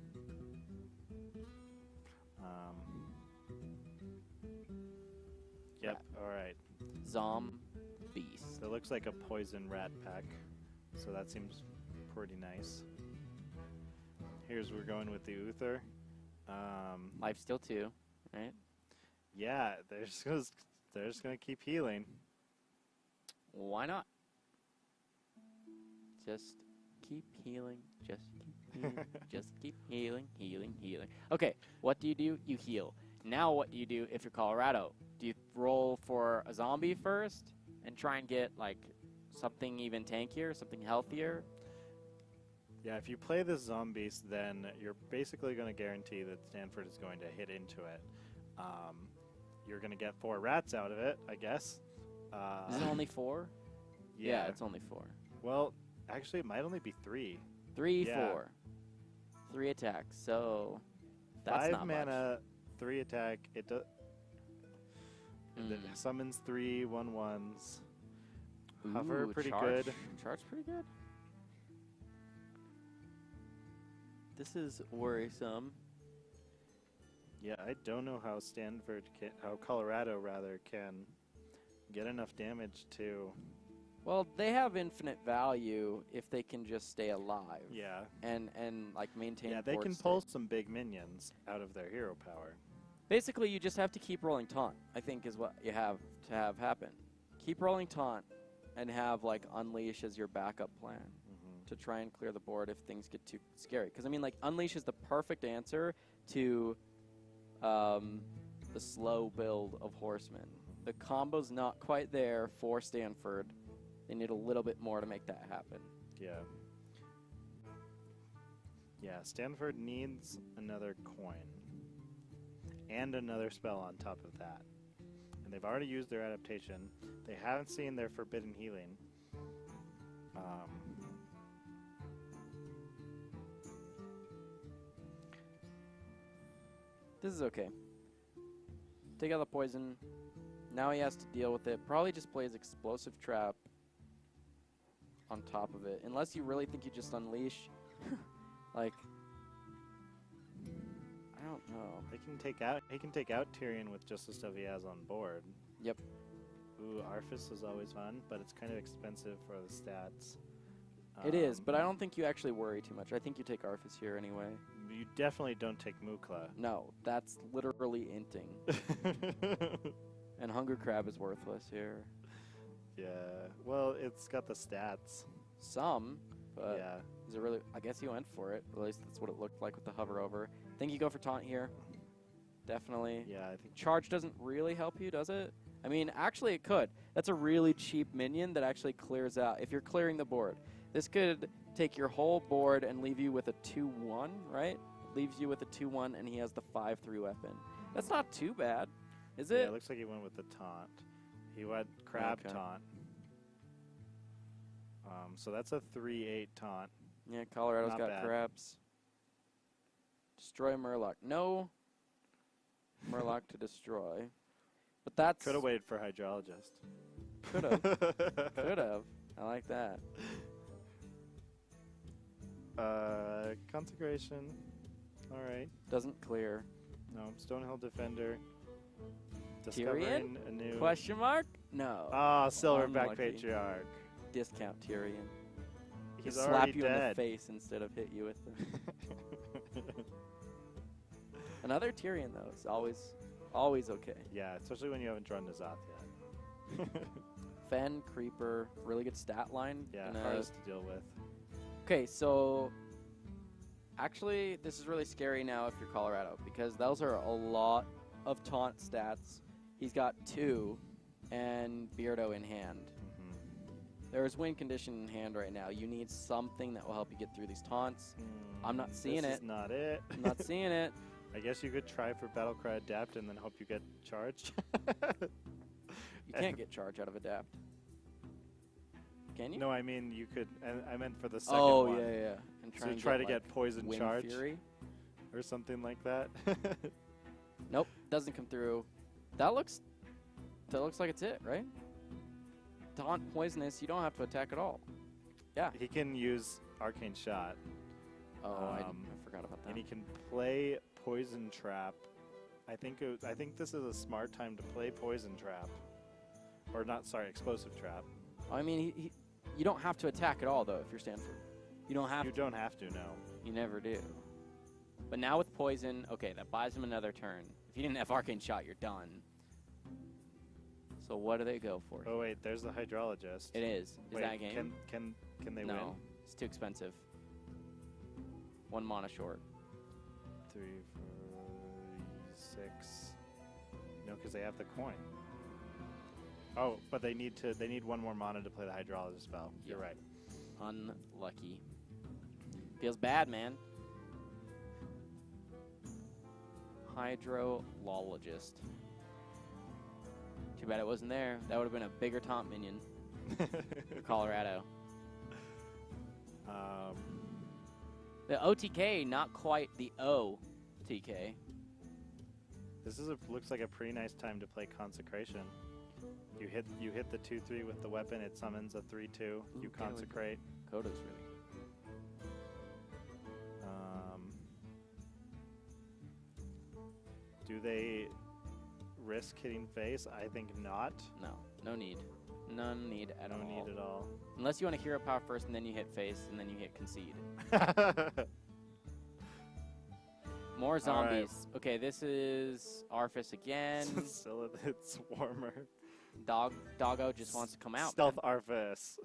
Yep, alright. Beast. It looks like a poison Rat Pack, so that seems pretty nice. We're going with the Uther. Life steal 2, right? Yeah, they're just gonna keep healing. Why not? Just keep healing. Just keep healing. Just keep healing, healing, healing. Okay, what do? You heal. Now what do you do if you're Colorado? Do you roll for a zombie first and try and get, like, something even tankier, something healthier? Yeah, if you play the zombies, then you're basically going to guarantee that Stanford is going to hit into it. You're going to get 4 rats out of it, I guess. Is it only 4? Yeah, it's only 4. Well, actually, it might only be 3. 3, yeah. 4. 3 attacks, so that's 5 not mana, much. 3 attack. It summons 3 1/1s. Hover, pretty good. Charge, pretty good. This is worrisome. Yeah, I don't know how Colorado rather can get enough damage to. Well, they have infinite value if they can just stay alive. Yeah. And like maintain. Yeah, they can pull some big minions out of their hero power. Basically, you just have to keep rolling taunt, I think, is what you have to have happen. Keep rolling taunt and have, like, Unleash as your backup plan to try and clear the board if things get too scary. Because, I mean, like, Unleash is the perfect answer to the slow build of Horsemen. The combo's not quite there for Stanford. They need a little bit more to make that happen. Yeah. Yeah, Stanford needs another coin. And another spell on top of that. And they've already used their adaptation. They haven't seen their forbidden healing. This is okay. Take out the poison. Now he has to deal with it. Probably just plays Explosive Trap on top of it. Unless you really think you just unleash. Like, I don't know. He can take out Tyrion with just the stuff he has on board. Yep. Ooh, Arthas is always fun, but it's kind of expensive for the stats. It is, but I don't think you actually worry too much. I think you take Arthas here anyway. You definitely don't take Mukla. No, that's literally inting. And Hunger Crab is worthless here. Yeah, well, it's got the stats. Some, but yeah. Is it really? I guess he went for it. At least that's what it looked like with the hover over. Think you go for taunt here. Definitely. Yeah, I think charge doesn't really help you, does it? I mean, actually it could. That's a really cheap minion that actually clears out. If you're clearing the board, this could take your whole board and leave you with a 2/1, right? Leaves you with a 2/1, and he has the 5/3 weapon. That's not too bad, is it? Yeah, it looks like he went with the taunt. He went crab taunt. So that's a 3/8 taunt. Yeah, Colorado's Not got bad. crabs. Destroy Murloc. No Murloc to destroy. But that's... Could have waited for Hydrologist. Could have. Could have. I like that. Consecration. All right. Doesn't clear. No, Stonehill Defender. Tyrion? Discovering a new... Question mark? No. Ah, Silverback Unlucky. Patriarch. Discount Tyrion. He's slap already you in the dead. face instead of hit you with them. Another Tyrion, though, is always okay. Yeah, especially when you haven't drawn Nazoth yet. Fen, Creeper, really good stat line. Yeah, hardest to deal with. Okay, so actually, this is really scary now if you're Colorado, because those are a lot of taunt stats. He's got 2 and Beardo in hand. There's win condition in hand right now. You need something that will help you get through these taunts. I'm not seeing it. This is not it. I'm not seeing it. I guess you could try for Battlecry Adapt and then hope you get charged. You can't get charge out of Adapt. Can you? No, I mean you could. I meant for the second Oh, one. yeah. And so try to get Poison Wind Charge Fury? or something like that. Nope, doesn't come through. That looks like it's it, right? Taunt Poisonous, you don't have to attack at all. Yeah. He can use Arcane Shot. Oh, I forgot about that. And he can play Poison Trap. I think this is a smart time to play Poison Trap. Or not, sorry, Explosive Trap. I mean, you don't have to attack at all, though, if you're Stanford. You don't have to. You don't have to, no. You never do. But now with poison, okay, that buys him another turn. If you didn't have Arcane Shot, you're done. So what do they go for? Oh wait, there's the Hydrologist. It is. Is that a game? Can they win? No, it's too expensive. 1 mana short. 3, 4, 6. No, because they have the coin. Oh, but they need 1 more mana to play the Hydrologist spell. Yep. You're right. Unlucky. Feels bad, man. Hydrologist. Too bad it wasn't there. That would have been a bigger taunt minion for Colorado. The OTK, not quite the OTK. This looks like a pretty nice time to play Consecration. You hit the 2/3 with the weapon. It summons a 3/2. You consecrate. Kodo's really good. Do they risk hitting face? I think not. No need. None need at all. No need at all. Unless you want to hero power first, and then you hit face, and then you hit concede. More zombies. Right. Okay, this is Arfis again. Silithid Swarmer. Doggo just wants to come out. Stealth Arfis.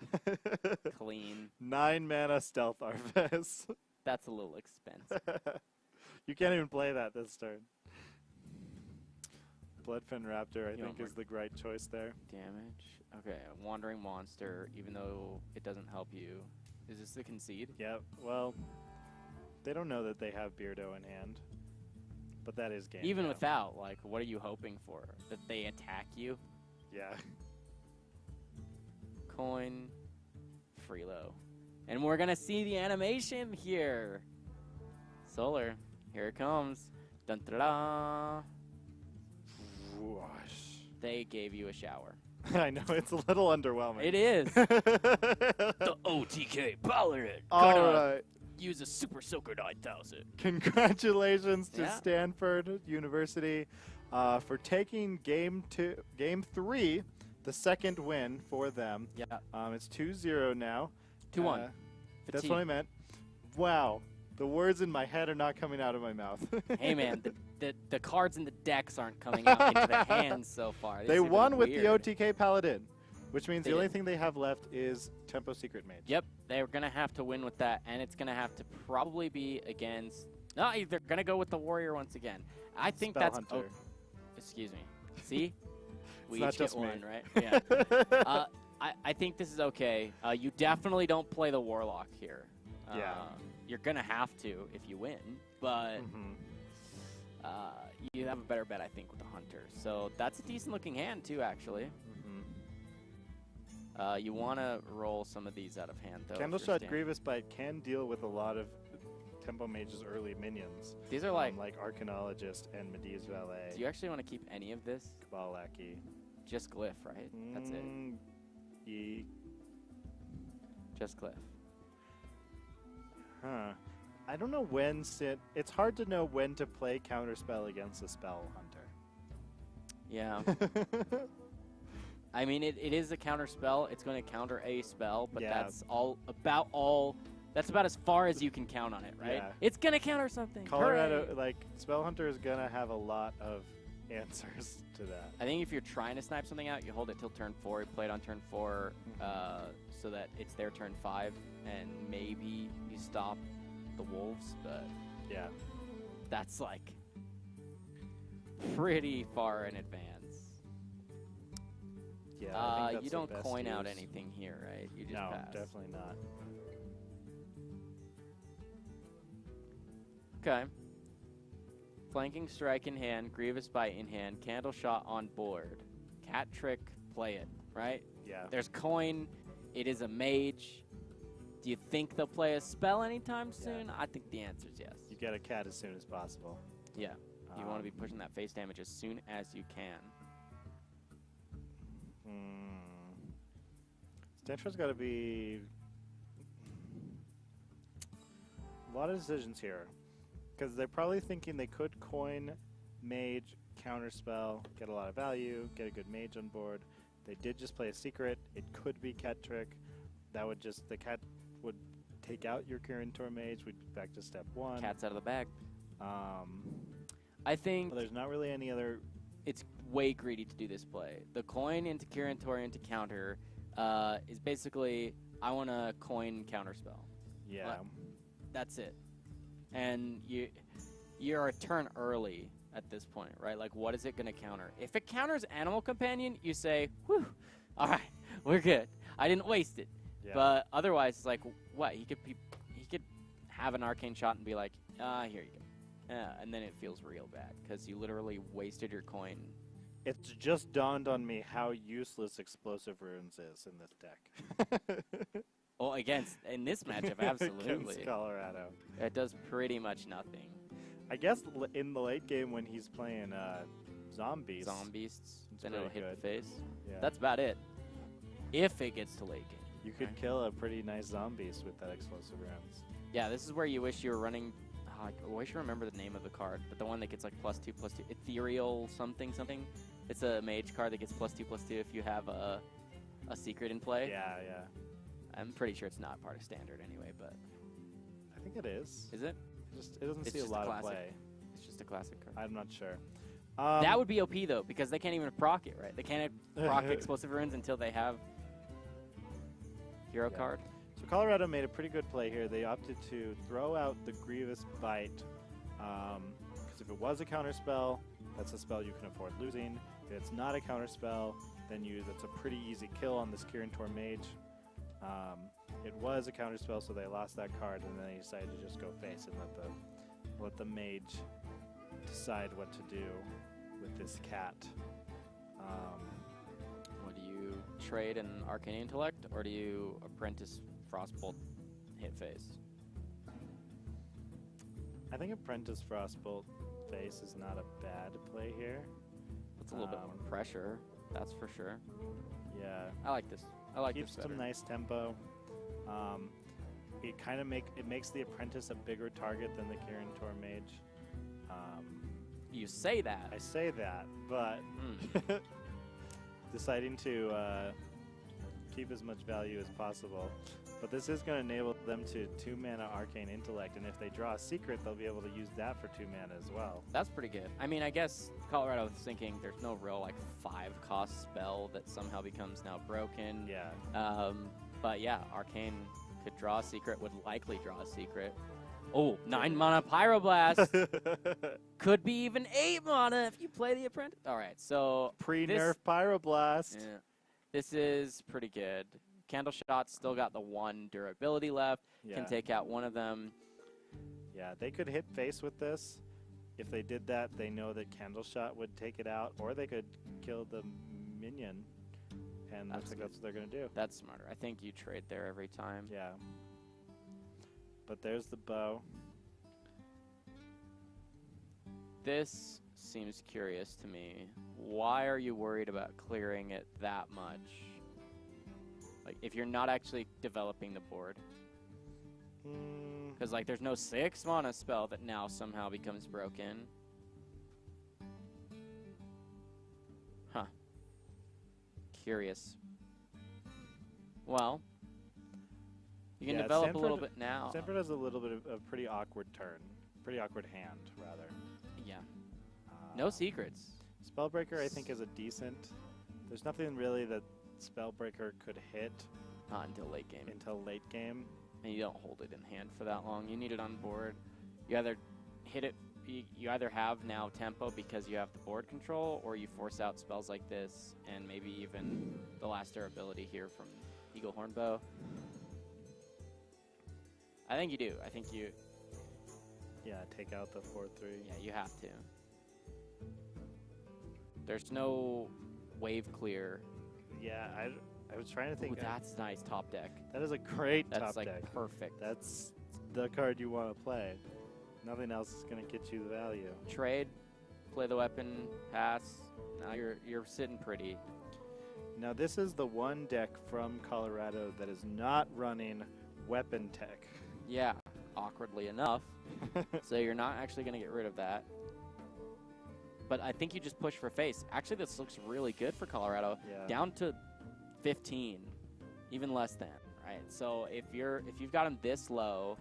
Clean. 9 mana Stealth Arfis. That's a little expensive. You can't even play that this turn. Bloodfin Raptor, I think, is the right choice there. Damage. Okay, Wandering Monster, even though it doesn't help you. Is this the concede? Yeah, well, they don't know that they have Beardo in hand. But that is game. Even without, like, what are you hoping for? That they attack you? Yeah. Coin. Freelo. And we're going to see the animation here. Solar. Here it comes. Dun-da-da. Whoosh. They gave you a shower. I know, it's a little underwhelming. It is. The OTK Ballard. All right. Use a Super Soaker 9000. Congratulations to Stanford University for taking game 3, the second win for them. Yeah. It's 2-0 now. 2-1. That's what I meant. Wow. The words in my head are not coming out of my mouth. Hey, man, the cards in the decks aren't coming out into the hands so far. They won with the OTK Paladin, which means the only thing they have left is Tempo Secret Mage. Yep, they're going to have to win with that, and it's going to have to probably be against... No, they're going to go with the Warrior once again. I think Spell that's... Hunter. Excuse me. See? We it's each not just get me. one, right? Yeah. I think this is okay. You definitely don't play the Warlock here. Yeah. You're going to have to if you win, but you have a better bet, I think, with the Hunter. So that's a decent-looking hand, too, actually. You want to roll some of these out of hand, though. Candleshot Grievous Bite can deal with a lot of Tempo Mage's early minions. These are like Arcanologist and Medea's Valet. Do you actually want to keep any of this? Cabal Lackey. Just Glyph, right? That's it. Ye. Just Glyph. Huh. I don't know when it's hard to know when to play Counterspell against a Spell Hunter. Yeah. I mean, it is a counter spell. It's going to counter a spell, but that's that's about as far as you can count on it, right? Yeah. It's going to counter something. Colorado, Spell Hunter is going to have a lot of answers to that. I think if you're trying to snipe something out, you hold it till turn 4, you play it on turn 4 so that it's their turn 5, and maybe you stop the wolves, but yeah, that's like pretty far in advance. Yeah, I think that's you don't the best coin out use. anything here, right? You just no, pass. Definitely not. Okay. Flanking Strike in hand, Grievous Bite in hand, Candle Shot on board. Cat Trick, play it, right? Yeah. There's coin. It is a mage. Do you think they'll play a spell anytime soon? I think the answer is yes. You get a cat as soon as possible. Yeah. You want to be pushing that face damage as soon as you can. Stanford's got to be a lot of decisions here, because they're probably thinking they could coin mage, counterspell, get a lot of value, get a good mage on board. They did just play a secret. It could be cat trick. That would the cat would take out your Kirin Tor mage. We'd be back to step 1. Cat's out of the bag. I think there's not really any other. It's way greedy to do this play. The coin into Kirin into counter is basically, I want to coin counterspell. Yeah. That's it. And you're a turn early at this point, right? Like, what is it going to counter? If it counters Animal Companion, you say, whew, all right, we're good. I didn't waste it. Yeah. But otherwise, it's like, what? He could have an arcane shot and be like, here you go. And then it feels real bad because you literally wasted your coin. It's just dawned on me how useless Explosive Runes is in this deck. Well, in this matchup, absolutely. Against Colorado. It does pretty much nothing. I guess in the late game when he's playing Zombies. Then it'll hit the face. Yeah. That's about it. If it gets to late game. You could kill a pretty nice Zombies with that Explosive Runes. Yeah, this is where you wish you were running. I wish you remember the name of the card, but the one that gets like +2/+2, Ethereal something. It's a mage card that gets +2/+2 if you have a secret in play. Yeah. I'm pretty sure it's not part of standard anyway, but I think it is. Is it? It doesn't see a lot of play. It's just a classic card. I'm not sure. That would be OP though, because they can't even proc it, right? They can't proc Explosive Runes until they have hero card. So Colorado made a pretty good play here. They opted to throw out the Grievous Bite, because if it was a counterspell, that's a spell you can afford losing. If it's not a counterspell, then that's a pretty easy kill on this Kirin Mage. It was a counterspell, so they lost that card, and then they decided to just go face and let the mage decide what to do with this cat. What do you trade an Arcane Intellect, or do you Apprentice Frostbolt hit face? I think Apprentice Frostbolt face is not a bad play here. It's a little bit more pressure, that's for sure. Yeah. I like this. I like Keeps this better. some nice tempo. It makes the Apprentice a bigger target than the Kirin Mage. You say that. I say that, but deciding to keep as much value as possible. But this is going to enable them to 2-mana Arcane Intellect, and if they draw a secret, they'll be able to use that for 2 mana as well. That's pretty good. I mean, I guess Colorado was thinking there's no real 5-cost spell that somehow becomes now broken. Yeah. But yeah, Arcane could draw a secret, would likely draw a secret. Oh, 9-mana Pyroblast. Could be even 8 mana if you play the Apprentice. All right, so pre-nerf Pyroblast. Yeah, this is pretty good. Candle Shot's still got the 1 durability left. Yeah. Can take out one of them. Yeah, they could hit face with this. If they did that, they know that Candle Shot would take it out, or they could kill the minion. And that's what they're going to do. That's smarter. I think you trade there every time. Yeah. But there's the bow. This seems curious to me. Why are you worried about clearing it that much? If you're not actually developing the board. Because, there's no 6-mana spell that now somehow becomes broken. Huh. Curious. Well, you can develop Stanford, a little bit now. Stanford has a little bit of a pretty awkward turn. Pretty awkward hand, rather. Yeah. No secrets. Spellbreaker, I think, is a decent. There's nothing really that Spellbreaker could hit. Not until late game. Until late game. And you don't hold it in hand for that long. You need it on board. You either hit it. You either have now tempo because you have the board control, or you force out spells like this, and maybe even the last durability here from Eagle Hornbow. I think you do. I think you... Yeah, take out the 4/3. Yeah, you have to. There's no wave clear. Yeah, I was trying to think. Ooh, that's nice top deck. That is a great top deck. That's perfect. That's the card you want to play. Nothing else is going to get you the value. Trade, play the weapon, pass. Now you're sitting pretty. Now this is the one deck from Colorado that is not running weapon tech. Yeah, awkwardly enough. So you're not actually going to get rid of that. But I think you just push for face. Actually, this looks really good for Colorado. Yeah. Down to 15, even less than, right? So if you've got him this low,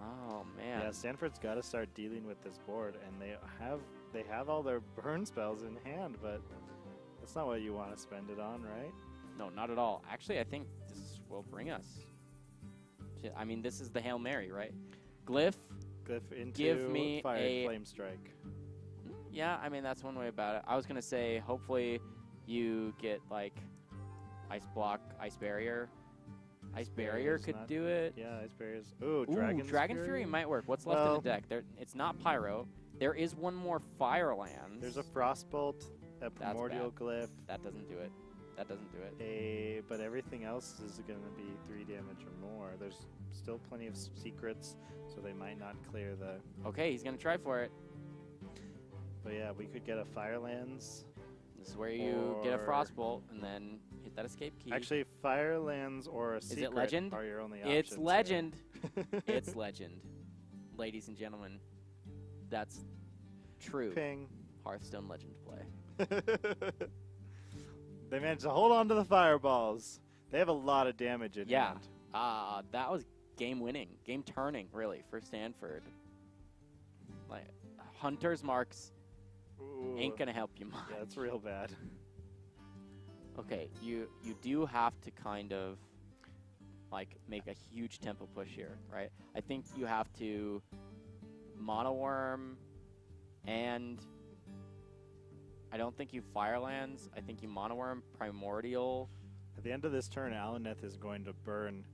Oh, man. Yeah, Stanford's got to start dealing with this board, and they have all their burn spells in hand, but that's not what you want to spend it on, right? No, not at all. Actually, I think this will bring us. I mean, this is the Hail Mary, right? Glyph into give me Fire a Flame Strike. Yeah, I mean, that's one way about it. I was going to say, hopefully you get, like, Ice Block, Ice Barrier. Ice Barrier could do it. Yeah, Ice Barriers. Ooh, Dragon Fury might work. What's left in the deck? It's not Pyro. There is one more Fire Lands. There's a Frostbolt, a Primordial Glyph. That doesn't do it. That doesn't do it. But everything else is going to be 3 damage or more. There's still plenty of secrets, so they might not clear the... Okay, he's going to try for it. But yeah, we could get a Firelands. This is where you get a Frostbolt and then hit that escape key. Actually, Firelands or a secret is it Legend? Are your only options. It's Legend. It's Legend. Ladies and gentlemen, that's true Ping. Hearthstone Legend play. They managed to hold on to the fireballs. They have a lot of damage in hand. That was game-winning, game-turning, really, for Stanford. Like, Hunter's Marks ain't going to help you much. Yeah, it's real bad. Okay, you do have to kind of, like, make a huge tempo push here, right? I think you have to Mono Worm and... I don't think you Firelands. I think you Mono Worm, Primordial. At the end of this turn, Alaneth is going to burn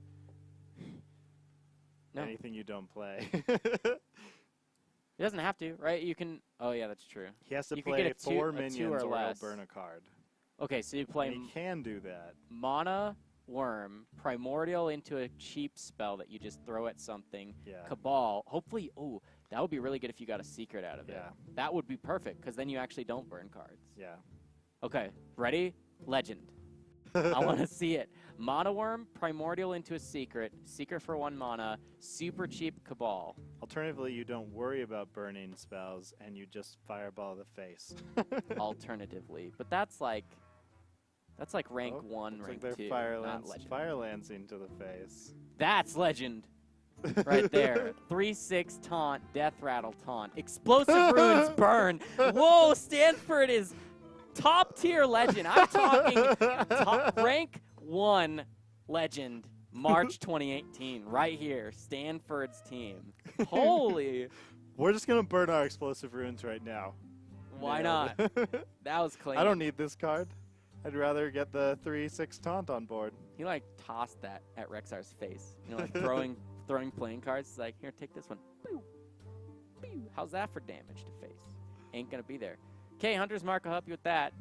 anything you don't play. He doesn't have to, right? You can... Oh, yeah, that's true. He has to play 4 minions or he'll burn a card. Okay, so you play... And he can do that. Mana Worm, Primordial into a cheap spell that you just throw at something. Yeah. Cabal. Hopefully... Oh, that would be really good if you got a secret out of it. Yeah. That would be perfect, because then you actually don't burn cards. Yeah. Okay, ready? Legend. I want to see it. Mana Worm, Primordial into a secret. Secret for 1 mana. Super cheap Cabal. Alternatively, you don't worry about burning spells, and you just fireball the face. Alternatively. But that's like rank 1, rank 2, not Legend. Firelands into the face. That's Legend. Right there. 3/6 taunt, Death Rattle taunt. Explosive Runes burn. Whoa, Stanford is top tier Legend. I'm talking rank 1 Legend, March 2018. Right here, Stanford's team. Holy. We're just going to burn our Explosive Runes right now. Why not? That was clean. I don't need this card. I'd rather get the 3/6 taunt on board. He like tossed that at Rexar's face. You know, like throwing playing cards. It's like, here, take this one. Pew, pew. How's that for damage to face? Ain't gonna be there. Okay, Hunter's Mark will help you with that.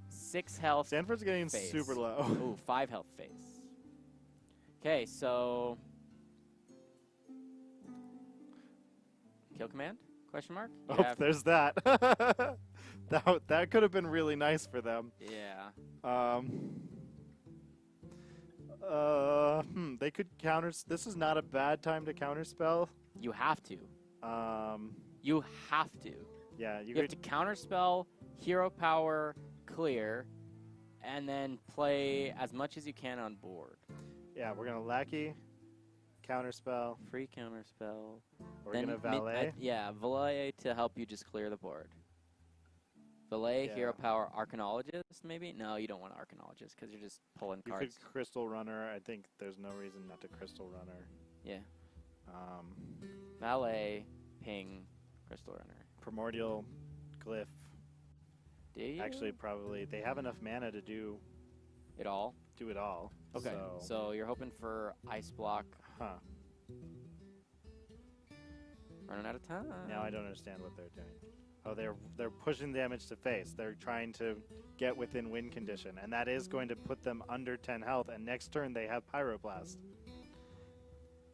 6 health. Stanford's getting face. super low. Ooh, 5 health face. Okay, so kill command? Question mark? There's that. that could have been really nice for them. Yeah. They could counter. This is not a bad time to counterspell. You have to. You have to. Yeah, you have to counterspell, hero power, clear, and then play as much as you can on board. Yeah, we're gonna lackey, counterspell, free counterspell. We're gonna valet. Valet to help you just clear the board. Valet, hero power, Arcanologist, maybe? No, you don't want Arcanologist because you're just pulling cards. You could Crystal Runner. I think there's no reason not to Crystal Runner. Yeah. Valet, ping, Crystal Runner. Primordial, Glyph. Do you? Actually, probably. They have enough mana to do it all. Do it all. Okay, so you're hoping for Ice Block. Huh. Running out of time. Now I don't understand what they're doing. Oh, they're pushing damage to face. They're trying to get within win condition, and that is going to put them under 10 health. And next turn they have Pyroblast.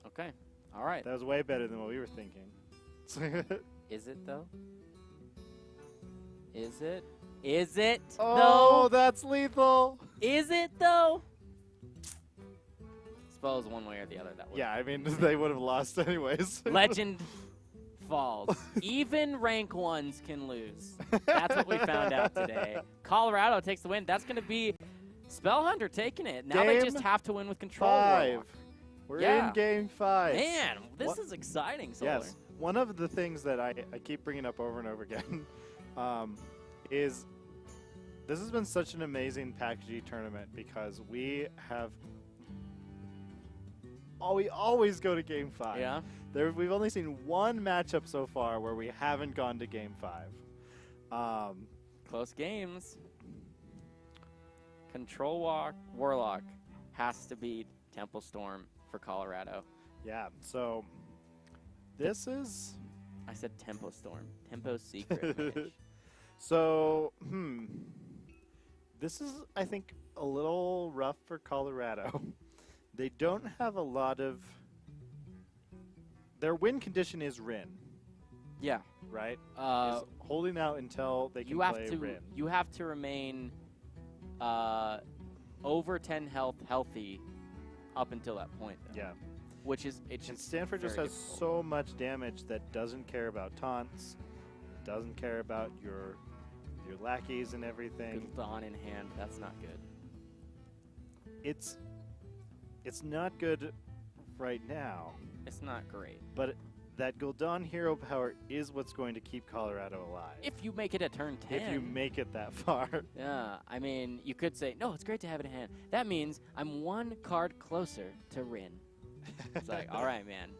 Okay, all right. That was way better than what we were thinking. Is it though? Is it? Is it? Oh, though? That's lethal. Is it though? Suppose one way or the other that would. Yeah, I mean they would have lost anyways. Legend falls. Even rank 1s can lose. That's what we found out today. Colorado takes the win. That's going to be Spellhunter taking it. Now they just have to win with control. 5. We're in Game 5. Man, this is exciting, Solar. Yes. One of the things that I keep bringing up over and over again is this has been such an amazing PACG tournament because we always go to Game 5. Yeah. We've only seen one matchup so far where we haven't gone to Game 5. Close games. Control Warlock has to beat Temple Storm for Colorado. Yeah, so this is... I said Tempo Storm. Tempo Secret. So, this is, I think, a little rough for Colorado. They don't have a lot of... Their win condition is Rin. Yeah. Right? Is holding out until they can play Rin. You have to remain over 10 health healthy up until that point. Though. Yeah. Which is... And Stanford just has so much damage that doesn't care about taunts, doesn't care about your lackeys and everything. Gul'dan in hand, that's not good. It's not good right now. It's not great. But that Gul'dan hero power is what's going to keep Colorado alive. If you make it a turn 10. If you make it that far. Yeah, I mean, you could say, no, it's great to have it in hand. That means I'm one card closer to Rin. It's like, all right, man.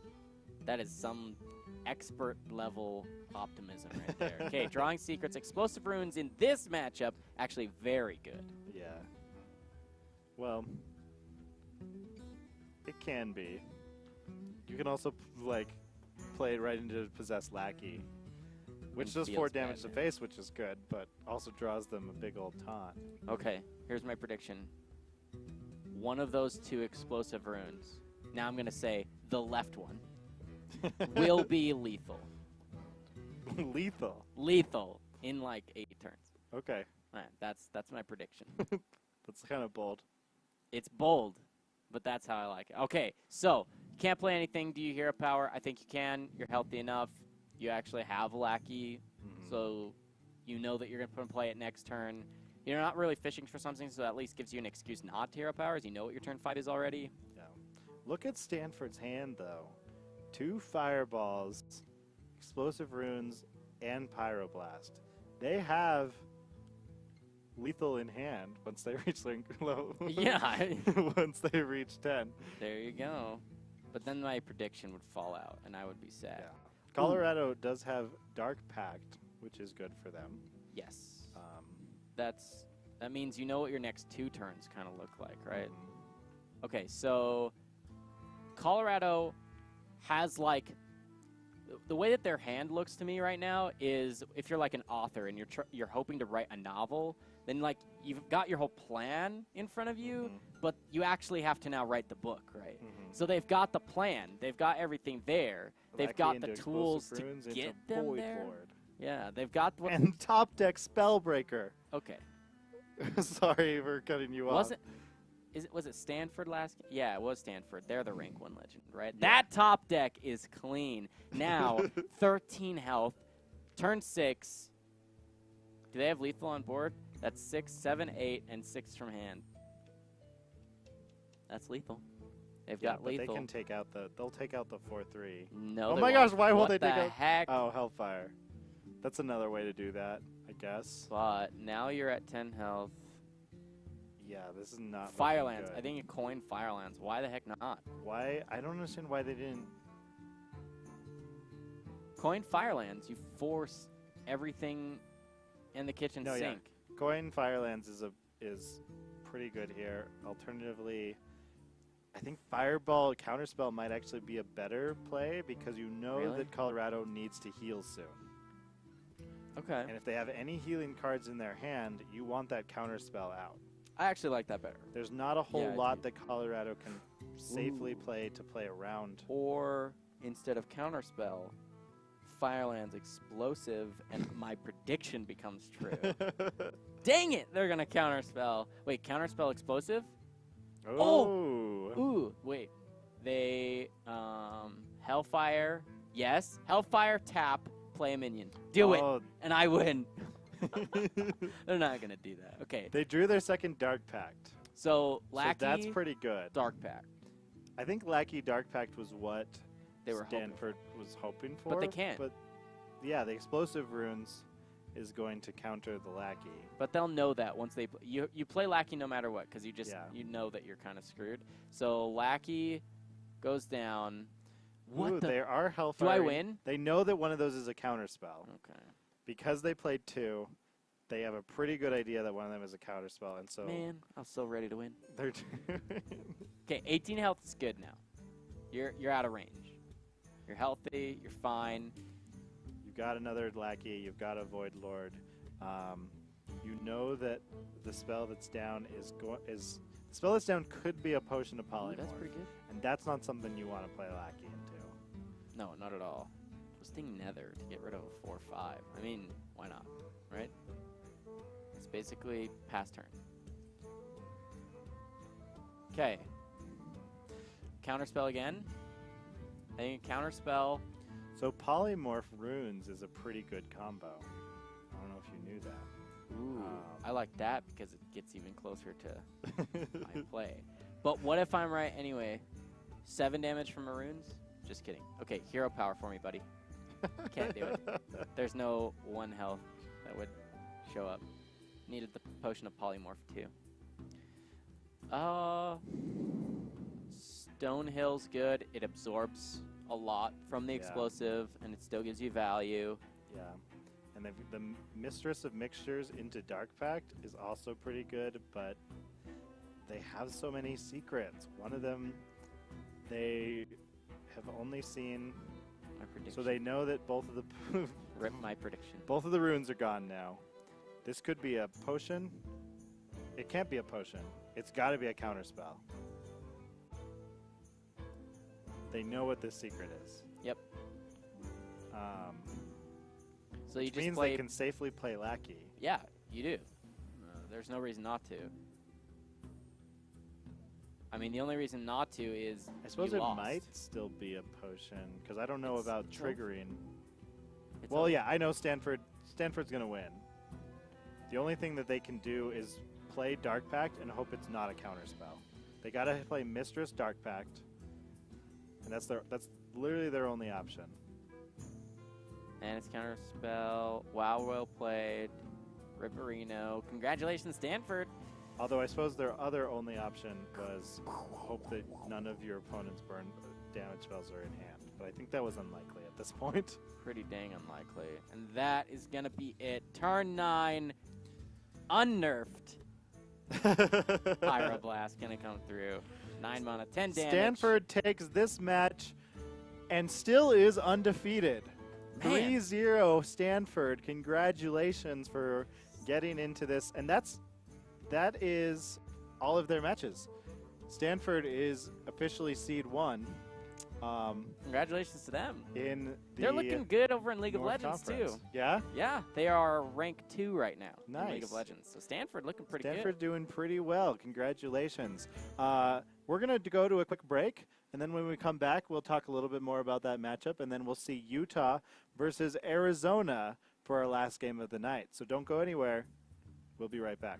That is some expert level optimism right there. Okay, drawing secrets, explosive runes in this matchup, actually very good. Yeah. Well, it can be. You can also, like, play it right into Possessed Lackey, which does 4 damage to face, which is good, but also draws them a big old taunt. Okay, here's my prediction. One of those 2 explosive runes, now I'm going to say the left one, will be lethal. Lethal? Lethal in like 8 turns. Okay. All right, that's my prediction. That's kind of bold. It's bold, but that's how I like it. Okay, so can't play anything. Do you hero power? I think you can. You're healthy enough. You actually have a lackey, so you know that you're going to play it next turn. You're not really fishing for something, so that at least gives you an excuse not to hero power, as you know what your turn 5 is already. Yeah. Look at Stanford's hand, though. 2 fireballs, explosive runes, and pyroblast. They have lethal in hand once they reach low. Yeah. Once they reach 10. There you go. But then my prediction would fall out, and I would be sad. Yeah. Colorado does have Dark Pact, which is good for them. Yes. That means you know what your next 2 turns kind of look like, right? Okay, so Colorado has, like, the way that their hand looks to me right now is if you're like an author and you're hoping to write a novel, then like you've got your whole plan in front of you, but you actually have to now write the book, right? So they've got the plan, they've got everything there, they've got the tools to get them there. Yeah, they've got and top deck Spellbreaker. Okay. Sorry for cutting you off. Was it Stanford last? Yeah, it was Stanford. They're the rank 1 legend, right? Yeah. That top deck is clean. Now, 13 health, turn 6. Do they have lethal on board? That's 6, 7, 8, and 6 from hand. That's lethal. They've got lethal. They can take out they'll take out the 4/3. No. Oh my gosh, why won't they take out? What the heck? Oh, Hellfire. That's another way to do that, I guess. But now you're at 10 health. Yeah, this is not Firelands. I think you coined Firelands. Why the heck not? Why? I don't understand why they didn't. Coin Firelands. You force everything in the kitchen sink. Yeah. Coin Firelands is pretty good here. Alternatively, I think Fireball Counterspell might actually be a better play because you know that Colorado needs to heal soon. Okay. And if they have any healing cards in their hand, you want that Counterspell out. I actually like that better. There's not a whole lot that Colorado can safely play to play around. Or instead of Counterspell, Fireland's Explosive, and my prediction becomes true. Dang it! They're going to Counterspell. Wait, Counterspell Explosive? Oh! Ooh, wait. They, Hellfire, yes. Hellfire, tap, play a minion. Do it, and I win. They're not going to do that. Okay. They drew their second Dark Pact. So, Lackey, that's pretty good. Dark Pact. I think Lackey Dark Pact was what they were Stanford was hoping for. But they can't. But yeah, the explosive runes is going to counter the Lackey. But they'll know that once they you play Lackey no matter what, because you know that you're kind of screwed. So Lackey goes down. Ooh, they are Hellfire. Do I win? They know that one of those is a counterspell. Okay. Because they played 2, they have a pretty good idea that one of them is a counterspell, and so Man, I'm so ready to win. They're Okay, 18 health is good now. You're out of range. You're healthy. You're fine. You've got another Lackey. You've got a Void Lord. You know that the spell that's down the spell that's down could be a Potion of Polymorph. That's pretty good. And that's not something you want to play Lackey into. No, not at all. Twisting Nether to get rid of a 4/5. I mean, why not, right? It's basically pass turn. Okay. Counterspell again. I think counterspell. So Polymorph Runes is a pretty good combo. I don't know if you knew that. Ooh, I like that because it gets even closer to my play. But what if I'm right anyway? 7 damage from Maroons? Just kidding. Okay, hero power for me, buddy. Can't do it. There's no 1 health that would show up. Needed the Potion of Polymorph too. Stonehill's good. It absorbs a lot from the explosive, and it still gives you value. Yeah. And the Mistress of Mixtures into Dark Pact is also pretty good, but they have so many secrets. One of them, they have only seen... My prediction. So they know that both of the... Rip my prediction. Both of the runes are gone now. This could be a potion. It can't be a potion. It's got to be a counterspell. They know what this secret is. Yep. So you which just means play... they can safely play Lackey. Yeah, you do. There's no reason not to. I mean, the only reason not to is I suppose you it lost. might still be a potion, because I don't know about triggering. It's Well, yeah, I know Stanford's going to win. The only thing that they can do is play Dark Pact and hope it's not a counterspell. They got to play Mistress Dark Pact, and that's literally their only option. And it's counterspell. Wow, well played. Ripperino. Congratulations, Stanford. Although I suppose their other only option was hope that none of your opponent's burn damage spells are in hand. But I think that was unlikely at this point. Pretty dang unlikely. And that is going to be it. Turn 9. Unnerfed. Pyroblast going to come through. 9 mana, 10 damage. Stanford takes this match and still is undefeated. 3-0 Stanford. Congratulations for getting into this. And that is all of their matches. Stanford is officially seed 1. Congratulations to them. They're looking good over in League of Legends Conference. too. Yeah? Yeah, they are rank 2 right now in League of Nice. Legends. So Stanford looking pretty Stanford good. doing pretty well. Congratulations. We're going to go to a quick break, and then when we come back, we'll talk a little bit more about that matchup, and then we'll see Utah versus Arizona for our last game of the night. So don't go anywhere. We'll be right back.